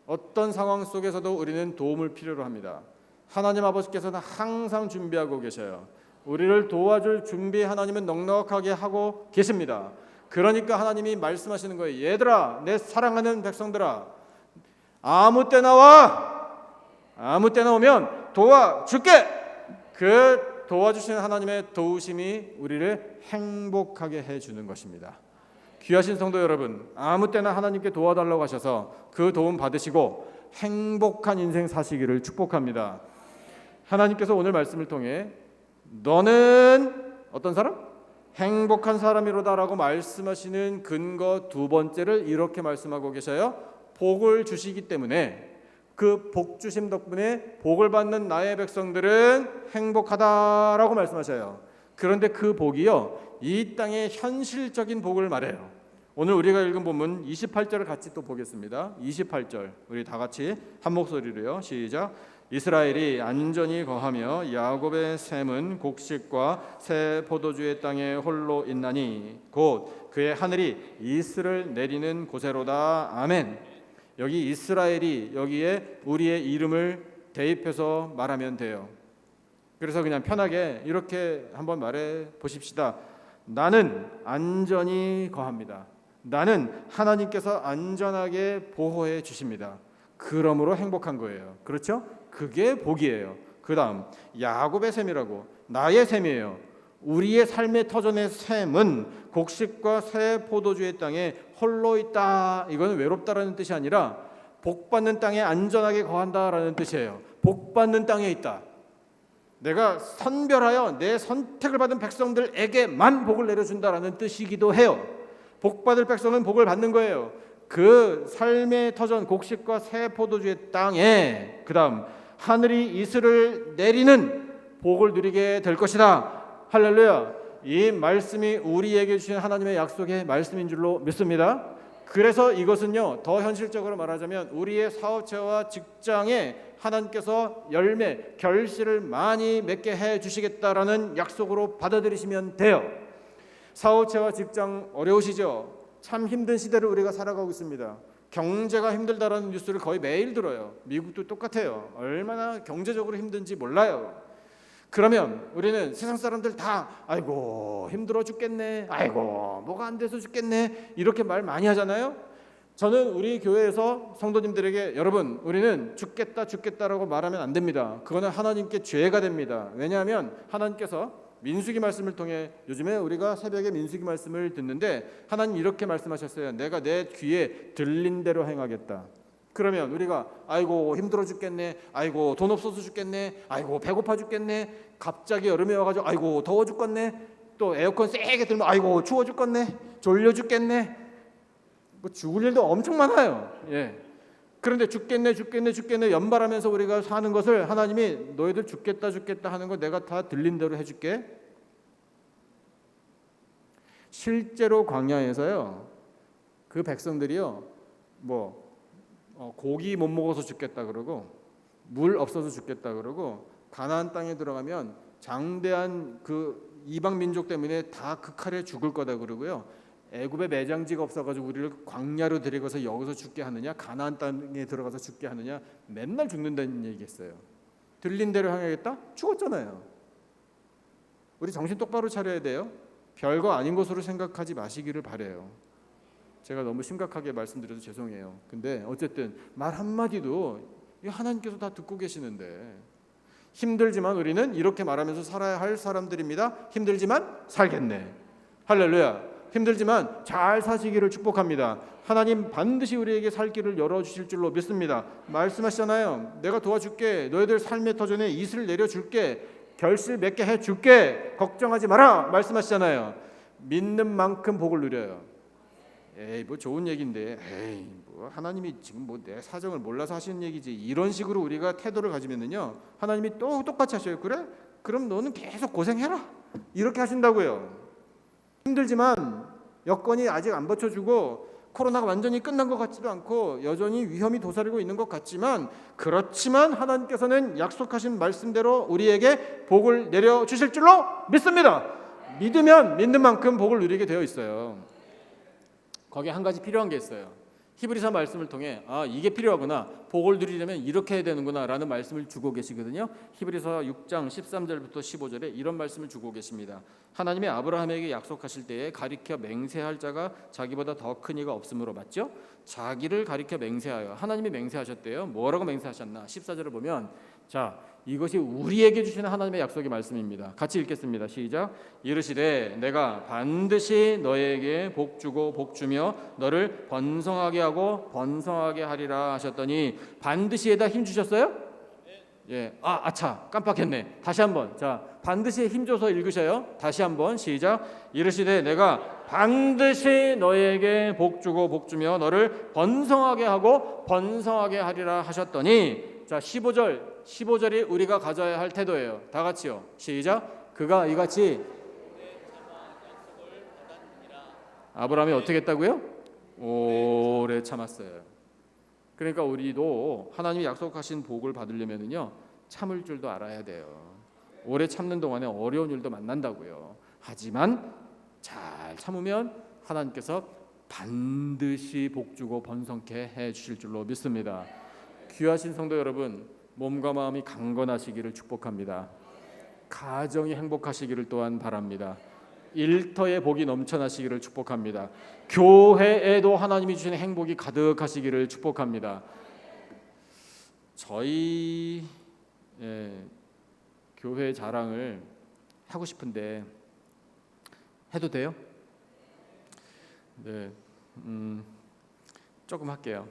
S2: 어떤 상황 속에서도 우리는 도움을 필요로 합니다. 하나님 아버지께서는 항상 준비하고 계셔요. 우리를 도와줄 준비 하나님은 넉넉하게 하고 계십니다. 그러니까 하나님이 말씀하시는 거예요. 얘들아, 내 사랑하는 백성들아, 아무 때나 와. 아무 때나 오면 도와줄게. 그 도와주시는 하나님의 도우심이 우리를 행복하게 해주는 것입니다. 귀하신 성도 여러분, 아무 때나 하나님께 도와달라고 하셔서 그 도움 받으시고 행복한 인생 사시기를 축복합니다. 하나님께서 오늘 말씀을 통해 너는 어떤 사람? 행복한 사람이로다라고 말씀하시는 근거 두 번째를 이렇게 말씀하고 계셔요. 복을 주시기 때문에 그 복 주심 덕분에 복을 받는 나의 백성들은 행복하다라고 말씀하셔요. 그런데 그 복이요, 이 땅의 현실적인 복을 말해요. 오늘 우리가 읽은 본문 28절을 같이 또 보겠습니다. 28절 우리 다 같이 한 목소리로요. 시작. 이스라엘이 안전히 거하며 야곱의 샘은 곡식과 새 포도주의 땅에 홀로 있나니 곧 그의 하늘이 이슬을 내리는 곳에로다. 아멘. 여기 이스라엘이 여기에 우리의 이름을 대입해서 말하면 돼요. 그래서 그냥 편하게 이렇게 한번 말해 보십시다. 나는 안전히 거합니다. 나는 하나님께서 안전하게 보호해 주십니다. 그러므로 행복한 거예요. 그렇죠? 그게 복이에요. 그 다음 야곱의 샘이라고, 나의 샘이에요. 우리의 삶의 터전의 샘은 곡식과 새 포도주의 땅에 홀로 있다. 이거는 외롭다라는 뜻이 아니라 복받는 땅에 안전하게 거한다라는 뜻이에요. 복받는 땅에 있다. 내가 선별하여 내 선택을 받은 백성들에게만 복을 내려준다라는 뜻이기도 해요. 복받을 백성은 복을 받는 거예요. 그 삶의 터전 곡식과 새 포도주의 땅에 그 다음 하늘이 이슬을 내리는 복을 누리게 될 것이다. 할렐루야. 이 말씀이 우리에게 주신 하나님의 약속의 말씀인 줄로 믿습니다. 그래서 이것은요, 더 현실적으로 말하자면 우리의 사업체와 직장에 하나님께서 열매, 결실을 많이 맺게 해주시겠다라는 약속으로 받아들이시면 돼요. 사업체와 직장 어려우시죠? 참 힘든 시대를 우리가 살아가고 있습니다. 경제가 힘들다라는 뉴스를 거의 매일 들어요. 미국도 똑같아요. 얼마나 경제적으로 힘든지 몰라요. 그러면 우리는 세상 사람들 다 아이고 힘들어 죽겠네, 아이고 뭐가 안 돼서 죽겠네, 이렇게 말 많이 하잖아요. 저는 우리 교회에서 성도님들에게 여러분, 우리는 죽겠다라고 말하면 안 됩니다. 그거는 하나님께 죄가 됩니다. 왜냐하면 하나님께서 민수기 말씀을 통해 요즘에 우리가 새벽에 민수기 말씀을 듣는데 하나님 이렇게 말씀하셨어요. 내가 내 귀에 들린 대로 행하겠다. 그러면 우리가 아이고 힘들어 죽겠네, 아이고 돈 없어서 죽겠네, 아이고 배고파 죽겠네, 갑자기 여름이 와가지고 아이고 더워 죽겠네, 또 에어컨 세게 틀면 아이고 추워 죽겠네, 졸려 죽겠네, 뭐 죽을 일도 엄청 많아요. 예. 그런데 죽겠네 연발하면서 우리가 사는 것을 하나님이 너희들 죽겠다 하는 거 내가 다 들린 대로 해줄게. 실제로 광야에서요 그 백성들이요 고기 못 먹어서 죽겠다 그러고 물 없어서 죽겠다 그러고 가나안 땅에 들어가면 장대한 그 이방 민족 때문에 다 그 칼에 죽을 거다 그러고요. 애굽에 매장지가 없어가지고 우리를 광야로 데려가서 여기서 죽게 하느냐, 가나안 땅에 들어가서 죽게 하느냐, 맨날 죽는다는 얘기했어요. 들린 대로 행하겠다? 죽었잖아요. 우리 정신 똑바로 차려야 돼요. 별거 아닌 것으로 생각하지 마시기를 바래요. 제가 너무 심각하게 말씀드려서 죄송해요. 근데 어쨌든 말 한마디도 하나님께서 다 듣고 계시는데, 힘들지만 우리는 이렇게 말하면서 살아야 할 사람들입니다. 힘들지만 살겠네. 할렐루야. 힘들지만 잘 사시기를 축복합니다. 하나님 반드시 우리에게 살 길을 열어주실 줄로 믿습니다. 말씀하시잖아요. 내가 도와줄게. 너희들 삶의 터전에 이슬을 내려줄게. 결실 맺게 해줄게. 걱정하지 마라. 말씀하시잖아요. 믿는 만큼 복을 누려요. 에이 뭐 좋은 얘기인데, 에이 뭐 하나님이 지금 뭐 내 사정을 몰라서 하시는 얘기지, 이런 식으로 우리가 태도를 가지면은요 하나님이 또 똑같이 하셔요. 그래? 그럼 너는 계속 고생해라. 이렇게 하신다고요. 힘들지만 여건이 아직 안 받쳐주고 코로나가 완전히 끝난 것 같지도 않고 여전히 위험이 도사리고 있는 것 같지만, 그렇지만 하나님께서는 약속하신 말씀대로 우리에게 복을 내려주실 줄로 믿습니다. 믿으면 믿는 만큼 복을 누리게 되어 있어요. 거기에 한 가지 필요한 게 있어요. 히브리서 말씀을 통해 이게 필요하구나, 복을 누리려면 이렇게 해야 되는구나 라는 말씀을 주고 계시거든요. 히브리서 6장 13절부터 15절에 이런 말씀을 주고 계십니다. 하나님이 아브라함에게 약속하실 때에 가리켜 맹세할 자가 자기보다 더 큰 이가 없으므로, 맞죠? 자기를 가리켜 맹세하여, 하나님이 맹세하셨대요. 뭐라고 맹세하셨나? 14절을 보면, 자, 이것이 우리에게 주시는 하나님의 약속의 말씀입니다. 같이 읽겠습니다. 시작. 이르시되 내가 반드시 너에게 복 주고 복 주며 너를 번성하게 하고 번성하게 하리라 하셨더니, 반드시에다 힘 주셨어요? 예. 아차 깜빡했네. 다시 한번. 자, 반드시에 힘 줘서 읽으셔요. 다시 한번 시작. 이르시되 내가 반드시 너에게 복 주고 복 주며 너를 번성하게 하고 번성하게 하리라 하셨더니, 자 15절이 우리가 가져야 할 태도예요. 다 같이요. 시작. 그가 이같이 아브라함이 어떻게 했다고요? 오래 참았어요. 그러니까 우리도 하나님이 약속하신 복을 받으려면요 참을 줄도 알아야 돼요. 오래 참는 동안에 어려운 일도 만난다고요. 하지만 잘 참으면 하나님께서 반드시 복 주고 번성케 해 주실 줄로 믿습니다. 귀하신 성도 여러분, 몸과 마음이 강건하시기를 축복합니다. 가정이 행복하시기를 또한 바랍니다. 일터에 복이 넘쳐나시기를 축복합니다. 교회에도 하나님이 주시는 행복이 가득하시기를 축복합니다. 저희 교회 자랑을 하고 싶은데 해도 돼요? 네, 조금 할게요.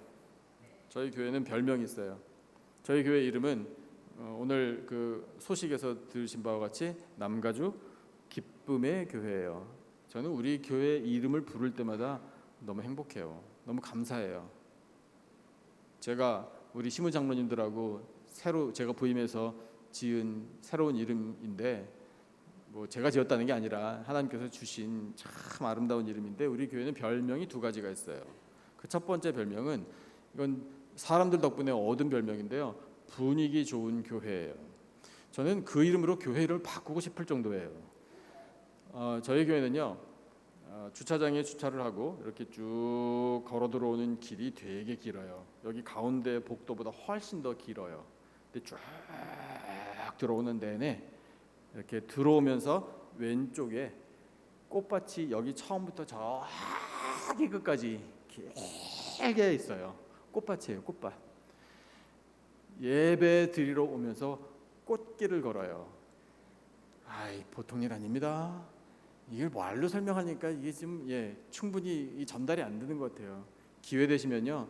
S2: 저희 교회는 별명이 있어요. 저희 교회 이름은 오늘 그 소식에서 들으신 바와 같이 남가주 기쁨의 교회예요. 저는 우리 교회 이름을 부를 때마다 너무 행복해요. 너무 감사해요. 제가 우리 시무 장로님들하고 새로 제가 부임해서 지은 새로운 이름인데, 뭐 제가 지었다는 게 아니라 하나님께서 주신 참 아름다운 이름인데, 우리 교회는 별명이 두 가지가 있어요. 그 첫 번째 별명은, 이건 사람들 덕분에 얻은 별명인데요, 분위기 좋은 교회예요. 저는 그 이름으로 교회를 바꾸고 싶을 정도예요. 저희 교회는요 주차장에 주차를 하고 이렇게 쭉 걸어 들어오는 길이 되게 길어요. 여기 가운데 복도보다 훨씬 더 길어요. 근데 쭉 들어오는 내내 이렇게 들어오면서 왼쪽에 꽃밭이 여기 처음부터 저기 끝까지 길게 있어요. 꽃밭이에요. 꽃밭. 예배 드리러 오면서 꽃길을 걸어요. 아이, 보통 일 아닙니다. 이걸 말로 설명하니까 이게 지금 충분히 이 전달이 안 되는 것 같아요. 기회 되시면요,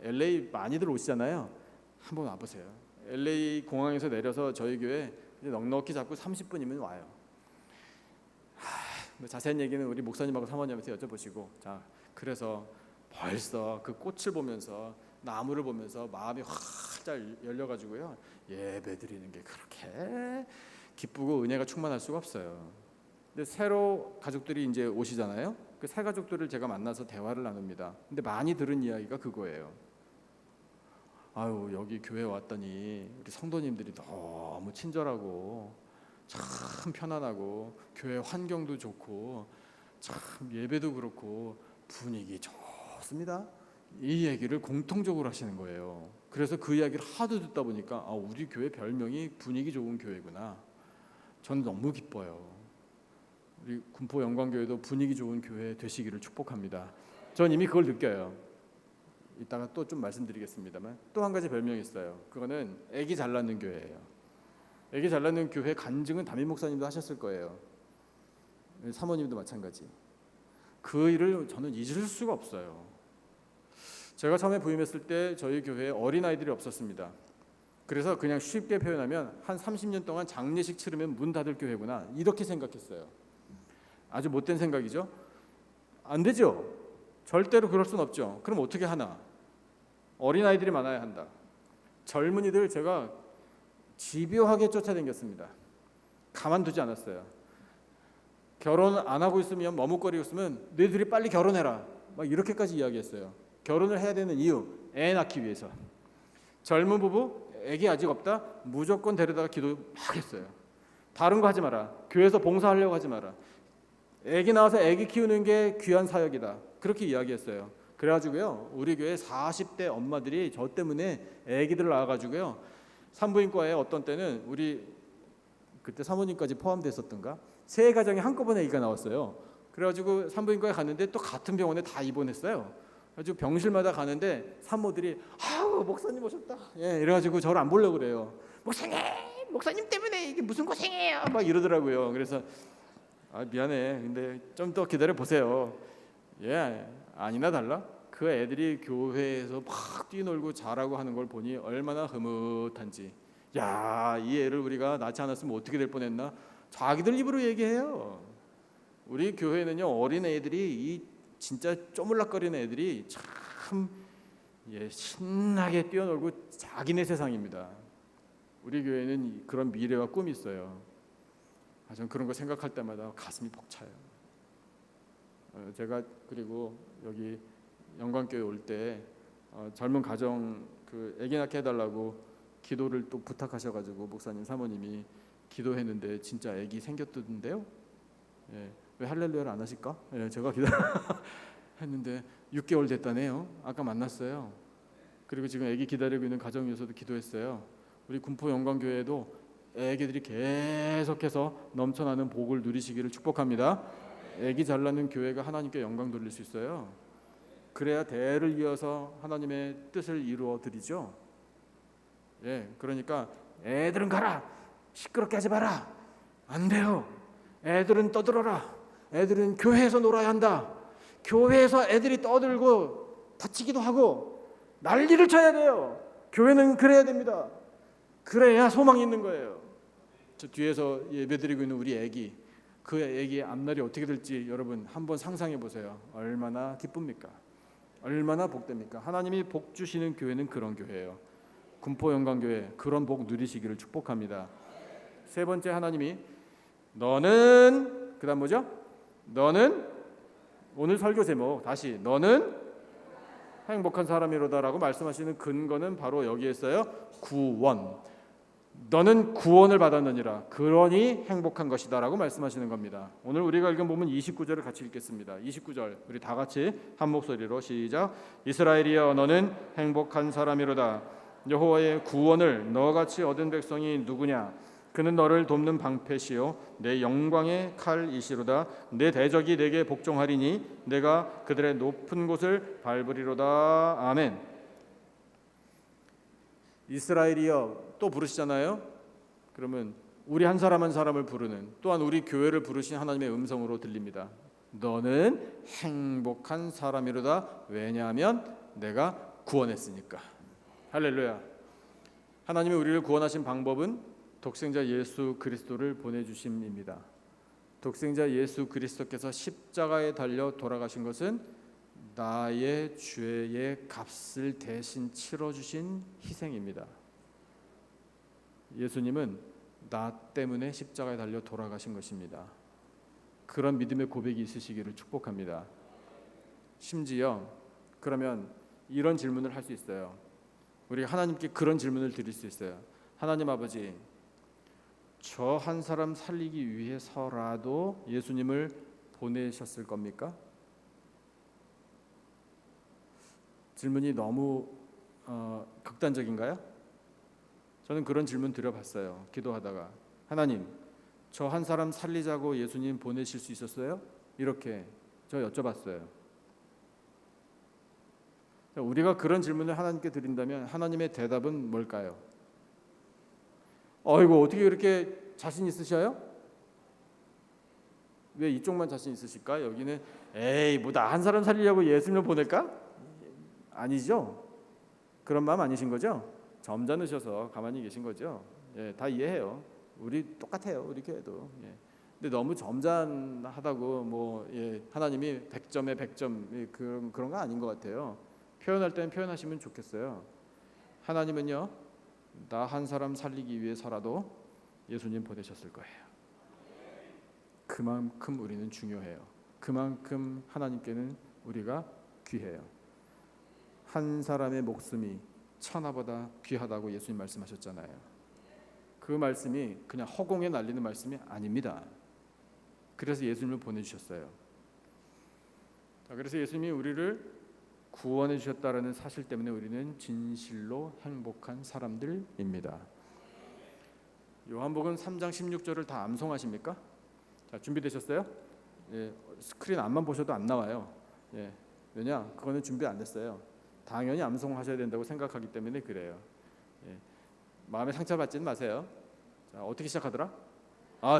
S2: LA 많이들 오시잖아요. 한번 와보세요. LA 공항에서 내려서 저희 교회 넉넉히 잡고 30분이면 와요. 뭐 자세한 얘기는 우리 목사님하고 사모님한테 여쭤보시고. 자, 그래서 벌써 그 꽃을 보면서, 나무를 보면서 마음이 활짝 열려가지고요, 예배 드리는 게 그렇게 기쁘고 은혜가 충만할 수가 없어요. 근데 새로 가족들이 이제 오시잖아요. 그 새 가족들을 제가 만나서 대화를 나눕니다. 근데 많이 들은 이야기가 그거예요. 아유, 여기 교회 왔더니 우리 성도님들이 너무 친절하고 참 편안하고 교회 환경도 좋고 참 예배도 그렇고 분위기 좋습니다. 이 얘기를 공통적으로 하시는 거예요. 그래서 그 이야기를 하도 듣다 보니까 우리 교회 별명이 분위기 좋은 교회구나. 저는 너무 기뻐요. 우리 군포 영광교회도 분위기 좋은 교회 되시기를 축복합니다. 전 이미 그걸 느껴요. 이따가 또 좀 말씀드리겠습니다만, 또 한 가지 별명이 있어요. 그거는 애기 잘 낳는 교회예요. 애기 잘 낳는 교회 간증은 담임 목사님도 하셨을 거예요. 사모님도 마찬가지. 그 일을 저는 잊을 수가 없어요. 제가 처음에 부임했을 때 저희 교회에 어린아이들이 없었습니다. 그래서 그냥 쉽게 표현하면 한 30년 동안 장례식 치르면 문 닫을 교회구나, 이렇게 생각했어요. 아주 못된 생각이죠. 안 되죠. 절대로 그럴 순 없죠. 그럼 어떻게 하나? 어린아이들이 많아야 한다. 젊은이들 제가 집요하게 쫓아다녔습니다. 가만두지 않았어요. 결혼 안 하고 있으면, 머뭇거리고 있으면 너희들이 빨리 결혼해라, 막 이렇게까지 이야기했어요. 결혼을 해야 되는 이유, 애 낳기 위해서. 젊은 부부, 애기 아직 없다, 무조건 데려다가 기도 막 했어요. 다른 거 하지 마라, 교회에서 봉사하려고 하지 마라, 애기 낳아서 애기 키우는 게 귀한 사역이다, 그렇게 이야기했어요. 그래가지고요, 우리 교회 40대 엄마들이 저 때문에 애기들 낳아가지고요, 산부인과에 어떤 때는 우리 그때 사모님까지 포함됐었던가, 세 가정이 한꺼번에 애기가 나왔어요. 그래가지고 산부인과에 갔는데 또 같은 병원에 다 입원했어요. 아주 병실마다 가는데 산모들이 아우, 목사님 오셨다, 이래가지고 저를 안 보려고 그래요. 목사님 때문에 이게 무슨 고생이에요, 막 이러더라고요. 그래서 미안해, 근데 좀 더 기다려 보세요. 아니나 달라 그 애들이 교회에서 막 뛰놀고 잘하고 하는 걸 보니 얼마나 흐뭇한지. 이 애를 우리가 낳지 않았으면 어떻게 될 뻔했나, 자기들 입으로 얘기해요. 우리 교회는요, 어린애들이, 이 진짜 쪼물락거리는 애들이 참 신나게 뛰어놀고 자기네 세상입니다. 우리 교회는 그런 미래와 꿈이 있어요. 저는 그런 거 생각할 때마다 가슴이 벅차요. 제가 그리고 여기 영광교회 올 때 젊은 가정 그 아기 낳게 해달라고 기도를 또 부탁하셔가지고 목사님 사모님이 기도했는데 진짜 아기 생겼던데요. 왜 할렐루야를 안 하실까? 제가 했는데 6개월 됐다네요. 아까 만났어요. 그리고 지금 아기 기다리고 있는 가정 위해서도 기도했어요. 우리 군포 영광교회도 애기들이 계속해서 넘쳐나는 복을 누리시기를 축복합니다. 애기 잘 낳는 교회가 하나님께 영광 돌릴 수 있어요. 그래야 대를 이어서 하나님의 뜻을 이루어 드리죠. 그러니까 애들은 가라, 시끄럽게 하지 마라, 안 돼요. 애들은 떠들어라, 애들은 교회에서 놀아야 한다. 교회에서 애들이 떠들고 다치기도 하고 난리를 쳐야 돼요. 교회는 그래야 됩니다. 그래야 소망이 있는 거예요. 저 뒤에서 예배드리고 있는 우리 애기, 그 애기의 앞날이 어떻게 될지 여러분 한번 상상해 보세요. 얼마나 기쁩니까? 얼마나 복됩니까? 하나님이 복 주시는 교회는 그런 교회예요. 군포 영광교회 그런 복 누리시기를 축복합니다. 세 번째, 하나님이 너는, 그다음 뭐죠? 너는, 오늘 설교 제목 다시, 너는 행복한 사람이로다라고 말씀하시는 근거는 바로 여기에 있어요. 구원. 너는 구원을 받았느니라, 그러니 행복한 것이다라고 말씀하시는 겁니다. 오늘 우리가 읽은 본문 29절을 같이 읽겠습니다. 29절 우리 다 같이 한 목소리로 시작. 이스라엘이여, 너는 행복한 사람이로다. 여호와의 구원을 너같이 얻은 백성이 누구냐? 그는 너를 돕는 방패시요 내 영광의 칼이시로다. 내 대적이 내게 복종하리니 내가 그들의 높은 곳을 밟으리로다. 아멘. 이스라엘이여 또 부르시잖아요. 그러면 우리 한 사람 한 사람을 부르는, 또한 우리 교회를 부르신 하나님의 음성으로 들립니다. 너는 행복한 사람이로다. 왜냐하면 내가 구원했으니까. 할렐루야. 하나님이 우리를 구원하신 방법은 독생자 예수 그리스도를 보내주심입니다. 독생자 예수 그리스도께서 십자가에 달려 돌아가신 것은 나의 죄의 값을 대신 치러주신 희생입니다. 예수님은 나 때문에 십자가에 달려 돌아가신 것입니다. 그런 믿음의 고백이 있으시기를 축복합니다. 심지어 그러면 이런 질문을 할 수 있어요. 우리 하나님께 그런 질문을 드릴 수 있어요. 하나님 아버지, 저 한 사람 살리기 위해서라도 예수님을 보내셨을 겁니까? 질문이 너무 극단적인가요? 저는 그런 질문 드려봤어요. 기도하다가 하나님, 저 한 사람 살리자고 예수님 보내실 수 있었어요? 이렇게 저 여쭤봤어요. 우리가 그런 질문을 하나님께 드린다면 하나님의 대답은 뭘까요? 이거 어떻게 그렇게 자신 있으셔요? 왜 이쪽만 자신 있으실까? 여기는 에이 뭐 나 한 사람 살리려고 예수님을 보낼까? 아니죠. 그런 마음 아니신 거죠? 점잖으셔서 가만히 계신 거죠. 예, 다 이해해요. 우리 똑같아요. 우리 교회도. 예. 근데 너무 점잖하다고 뭐 하나님이 100점에 100점 그런 거 아닌 것 같아요. 표현할 때는 표현하시면 좋겠어요. 하나님은요, 나 한 사람 살리기 위해서라도 예수님 보내셨을 거예요. 그만큼 우리는 중요해요. 그만큼 하나님께는 우리가 귀해요. 한 사람의 목숨이 천하보다 귀하다고 예수님 말씀하셨잖아요. 그 말씀이 그냥 허공에 날리는 말씀이 아닙니다. 그래서 예수님을 보내주셨어요. 그래서 예수님이 우리를 구원해 주셨다라는 사실 때문에 우리는 진실로 행복한 사람들입니다. 요한복음 3장 16절을 다 암송하십니까? 자, 준비되셨어요? 예, 스크린 앞만 보셔도 안 나와요. 예, 왜냐? 그거는 준비 안 됐어요. 당연히 암송하셔야 된다고 생각하기 때문에 그래요. 예, 마음에 상처받지는 마세요. 자, 어떻게 시작하더라?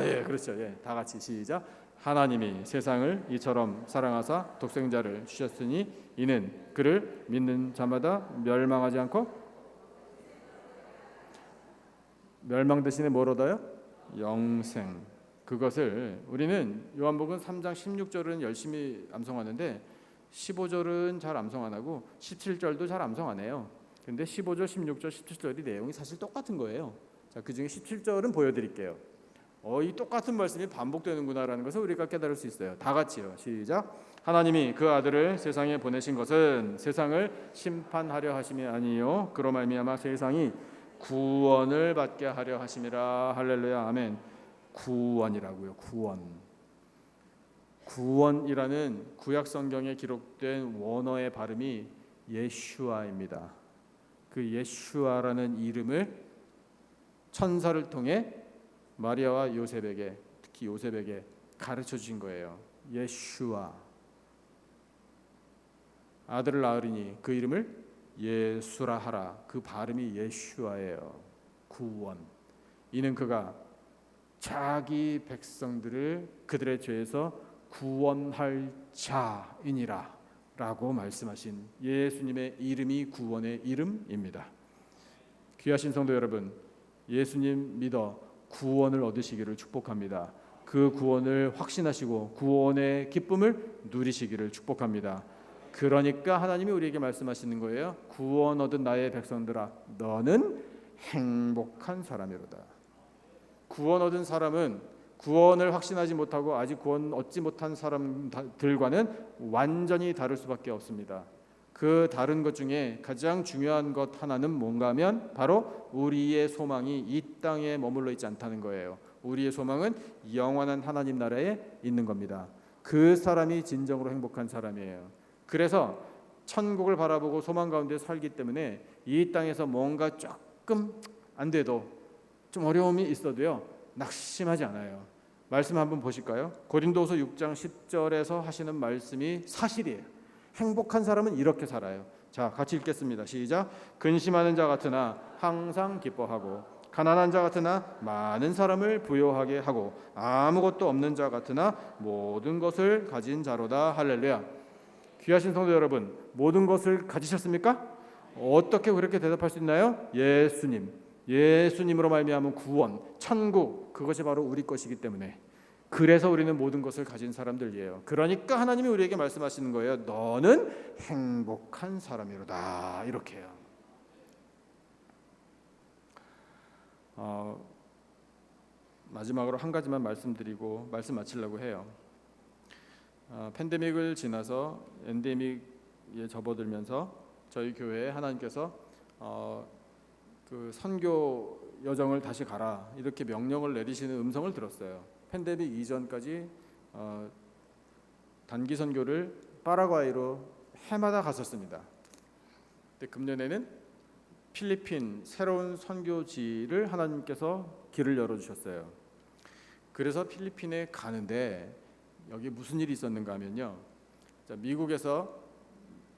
S2: 예, 그렇죠. 예, 다 같이 시작. 하나님이 세상을 이처럼 사랑하사 독생자를 주셨으니 이는 그를 믿는 자마다 멸망하지 않고 멸망 대신에 뭘 얻어요? 영생. 그것을 우리는 요한복음 3장 16절은 열심히 암송하는데 15절은 잘 암송 안 하고 17절도 잘 암송 안 해요. 근데 15절, 16절, 17절이 내용이 사실 똑같은 거예요. 자, 그중에 17절은 보여드릴게요. 이 똑같은 말씀이 반복되는구나라는 것을 우리가 깨달을 수 있어요. 다 같이요. 시작. 하나님이 그 아들을 세상에 보내신 것은 세상을 심판하려 하심이 아니요 그로 말미암아 세상이 구원을 받게 하려 하심이라. 할렐루야. 아멘. 구원이라고요. 구원이라는 구약 성경에 기록된 원어의 발음이 예슈아입니다. 그 예슈아라는 이름을 천사를 통해 마리아와 요셉에게, 특히 요셉에게 가르쳐 주신 거예요. 예슈아. 아들을 낳으리니 그 이름을 예수라 하라. 그 발음이 예슈아예요. 구원. 이는 그가 자기 백성들을 그들의 죄에서 구원할 자이니라 라고 말씀하신 예수님의 이름이 구원의 이름입니다. 귀하신 성도 여러분, 예수님 믿어 구원을 얻으시기를 축복합니다. 그 구원을 확신하시고 구원의 기쁨을 누리시기를 축복합니다. 그러니까 하나님이 우리에게 말씀하시는 거예요. 구원 얻은 나의 백성들아, 너는 행복한 사람이로다. 구원 얻은 사람은 구원을 확신하지 못하고 아직 구원 얻지 못한 사람들과는 완전히 다를 수밖에 없습니다. 그 다른 것 중에 가장 중요한 것 하나는 뭔가 하면 바로 우리의 소망이 이 땅에 머물러 있지 않다는 거예요. 우리의 소망은 영원한 하나님 나라에 있는 겁니다. 그 사람이 진정으로 행복한 사람이에요. 그래서 천국을 바라보고 소망 가운데 살기 때문에 이 땅에서 뭔가 조금 안 돼도 좀 어려움이 있어도요 낙심하지 않아요. 말씀 한번 보실까요? 고린도서 6장 10절에서 하시는 말씀이 사실이에요. 행복한 사람은 이렇게 살아요. 자, 같이 읽겠습니다. 시작. 근심하는 자 같으나 항상 기뻐하고 가난한 자 같으나 많은 사람을 부요하게 하고 아무것도 없는 자 같으나 모든 것을 가진 자로다. 할렐루야. 귀하신 성도 여러분, 모든 것을 가지셨습니까? 어떻게 그렇게 대답할 수 있나요? 예수님으로 말미암은 구원, 천국, 그것이 바로 우리 것이기 때문에, 그래서 우리는 모든 것을 가진 사람들이에요. 그러니까 하나님이 우리에게 말씀하시는 거예요. 너는 행복한 사람이로다. 이렇게요. 마지막으로 한 가지만 말씀드리고 말씀 마치려고 해요. 팬데믹을 지나서 엔데믹에 접어들면서 저희 교회에 하나님께서 그 선교 여정을 다시 가라 이렇게 명령을 내리시는 음성을 들었어요. 팬데믹 이전까지 단기 선교를 파라과이로 해마다 갔었습니다. 근데 금년에는 필리핀 새로운 선교지를 하나님께서 길을 열어주셨어요. 그래서 필리핀에 가는데 여기 무슨 일이 있었는가 하면요. 미국에서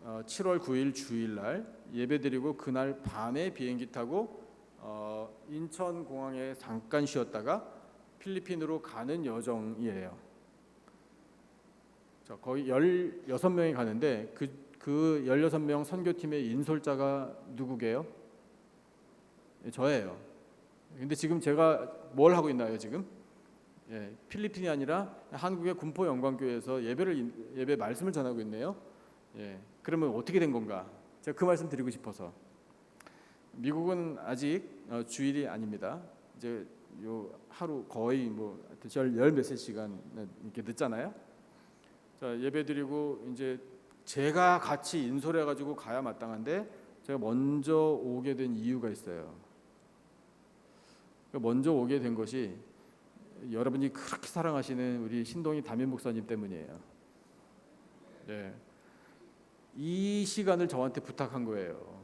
S2: 7월 9일 주일날 예배드리고 그날 밤에 비행기 타고 인천공항에 잠깐 쉬었다가 필리핀으로 가는 여정이에요. 거의 16명이 가는데 그 16명 선교팀의 인솔자가 누구게요? 저예요. 근데 지금 제가 뭘 하고 있나요 지금? 필리핀이 아니라 한국의 군포 영광교회에서 예배 말씀을 전하고 있네요. 그러면 어떻게 된 건가? 제가 그 말씀 드리고 싶어서. 미국은 아직 주일이 아닙니다. 이제 요 하루 거의 열 몇세 시간 이렇게 늦잖아요. 자, 예배드리고 이제 제가 같이 인솔해 가지고 가야 마땅한데 제가 먼저 오게 된 이유가 있어요. 먼저 오게 된 것이 여러분이 그렇게 사랑하시는 우리 신동희 담임 목사님 때문이에요. 이 시간을 저한테 부탁한 거예요.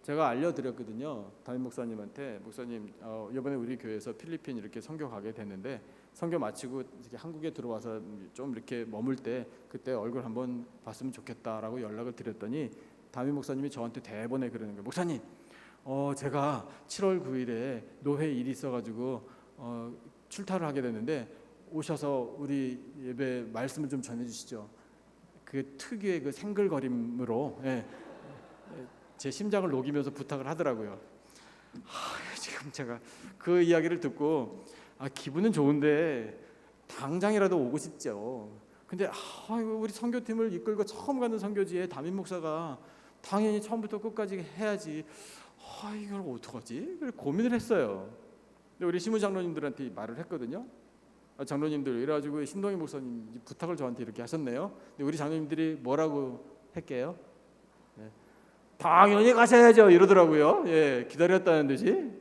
S2: 제가 알려드렸거든요. 담임 목사님한테, 목사님 이번에 우리 교회에서 필리핀 이렇게 선교 가게 됐는데 선교 마치고 이렇게 한국에 들어와서 좀 이렇게 머물 때 그때 얼굴 한번 봤으면 좋겠다라고 연락을 드렸더니 담임 목사님이 저한테 대번에 그러는 거예요. 목사님, 제가 7월 9일에 노회 일이 있어가지고 출타를 하게 됐는데 오셔서 우리 예배 말씀을 좀 전해주시죠. 그 특유의 그 생글거림으로 제 심장을 녹이면서 부탁을 하더라고요. 지금 제가 그 이야기를 듣고 기분은 좋은데 당장이라도 오고 싶죠. 근데 우리 선교팀을 이끌고 처음 가는 선교지에 담임 목사가 당연히 처음부터 끝까지 해야지. 이걸 어떡하지? 고민을 했어요. 근데 우리 신무 장로님들한테 말을 했거든요. 장로님들 이래가지고 신동희 목사님 부탁을 저한테 이렇게 하셨네요. 근데 우리 장로님들이 뭐라고 할게요? 당연히 가셔야죠 이러더라고요. 기다렸다는 듯이.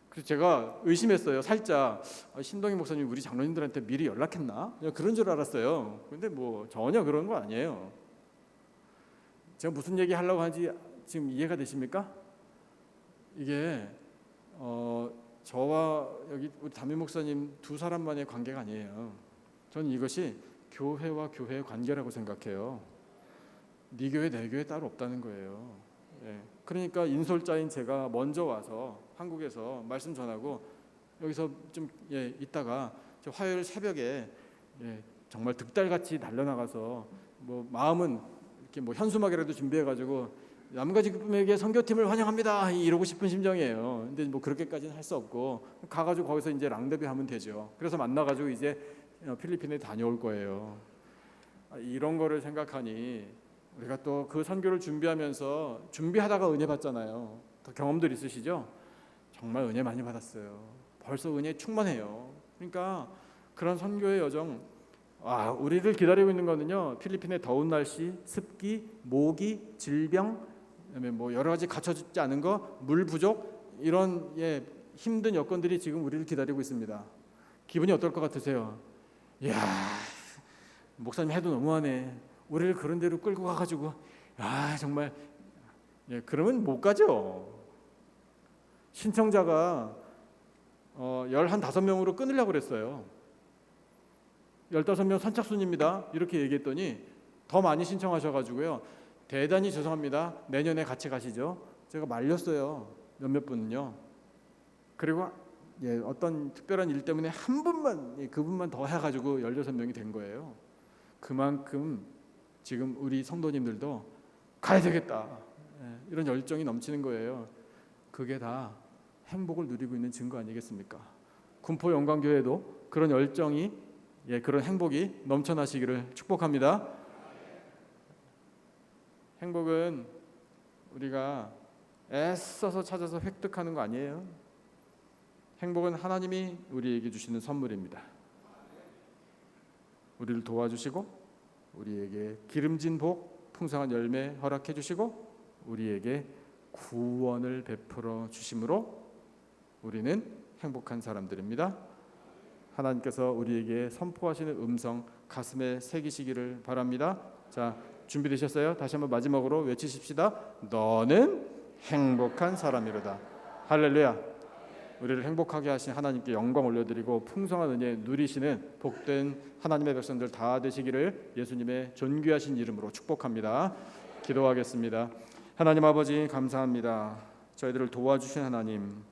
S2: 그래서 제가 의심했어요. 살짝 신동희 목사님 우리 장로님들한테 미리 연락했나? 그런 줄 알았어요. 근데 전혀 그런 거 아니에요. 제가 무슨 얘기 하려고 하는지 지금 이해가 되십니까? 이게 저와 여기 우리 담임 목사님 두 사람만의 관계가 아니에요. 저는 이것이 교회와 교회의 관계라고 생각해요. 네 교회 내 교회 따로 없다는 거예요. 그러니까 인솔자인 제가 먼저 와서 한국에서 말씀 전하고 여기서 좀 있다가 화요일 새벽에 정말 득달같이 달려나가서 마음은 이렇게 현수막이라도 준비해가지고 남가지급에게 선교팀을 환영합니다 이러고 싶은 심정이에요. 근데 그렇게까지는 할 수 없고 가가지고 거기서 이제 랑데뷰 하면 되죠. 그래서 만나가지고 이제 필리핀에 다녀올 거예요. 이런 거를 생각하니 우리가 또 그 선교를 준비하다가 은혜 받잖아요. 더 경험들 있으시죠? 정말 은혜 많이 받았어요. 벌써 은혜 충만해요. 그러니까 그런 선교의 여정, 우리를 기다리고 있는 거는요. 필리핀의 더운 날씨, 습기, 모기, 질병, 그다음에 여러 가지 갖춰지지 않은 거, 물 부족 이런 힘든 여건들이 지금 우리를 기다리고 있습니다. 기분이 어떨 것 같으세요? 이야, 목사님 해도 너무하네. 우리를 그런 데로 끌고 가가지고 정말 그러면 못 가죠. 신청자가 15명으로 끊으려고 그랬어요. 15명 선착순입니다. 이렇게 얘기했더니 더 많이 신청하셔가지고요. 대단히 죄송합니다. 내년에 같이 가시죠. 제가 말렸어요. 몇몇 분은요. 그리고 어떤 특별한 일 때문에 한 분만 그분만 더 해가지고 16명이 된 거예요. 그만큼 지금 우리 성도님들도 가야 되겠다, 이런 열정이 넘치는 거예요. 그게 다 행복을 누리고 있는 증거 아니겠습니까? 군포 영광교회도 그런 열정이, 그런 행복이 넘쳐나시기를 축복합니다. 행복은 우리가 애써서 찾아서 획득하는 거 아니에요. 행복은 하나님이 우리에게 주시는 선물입니다. 우리를 도와주시고 우리에게 기름진 복, 풍성한 열매 허락해 주시고 우리에게 구원을 베풀어 주심으로 우리는 행복한 사람들입니다. 하나님께서 우리에게 선포하시는 음성 가슴에 새기시기를 바랍니다. 자, 준비되셨어요? 다시 한번 마지막으로 외치십시다. 너는 행복한 사람이로다. 할렐루야. 우리를 행복하게 하신 하나님께 영광 올려드리고 풍성한 은혜 누리시는 복된 하나님의 백성들 다 되시기를 예수님의 존귀하신 이름으로 축복합니다. 기도하겠습니다. 하나님 아버지, 감사합니다. 저희들을 도와주신 하나님,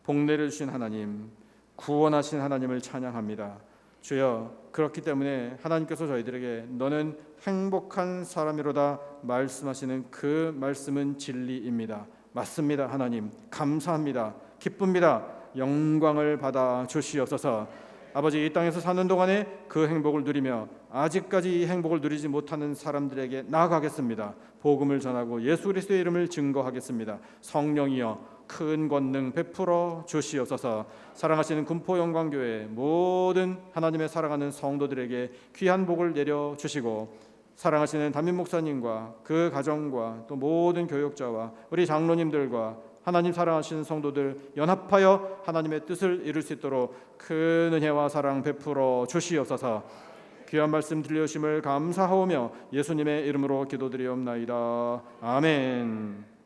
S2: 복 내려주신 하나님, 구원하신 하나님을 찬양합니다. 주여, 그렇기 때문에 하나님께서 저희들에게 너는 행복한 사람이로다 말씀하시는 그 말씀은 진리입니다. 맞습니다. 하나님 감사합니다. 기쁩니다. 영광을 받아 주시옵소서. 아버지, 이 땅에서 사는 동안에 그 행복을 누리며 아직까지 이 행복을 누리지 못하는 사람들에게 나아가겠습니다. 복음을 전하고 예수 그리스도의 이름을 증거하겠습니다. 성령이여 큰 권능 베풀어 주시옵소서. 사랑하시는 군포 영광교회 모든 하나님의 사랑하는 성도들에게 귀한 복을 내려 주시고 사랑하시는 담임 목사님과 그 가정과 또 모든 교역자와 우리 장로님들과 하나님 사랑하시는 성도들 연합하여 하나님의 뜻을 이룰 수 있도록 큰 은혜와 사랑 베풀어 주시옵소서. 귀한 말씀 들려주심을 감사하오며 예수님의 이름으로 기도드리옵나이다. 아멘.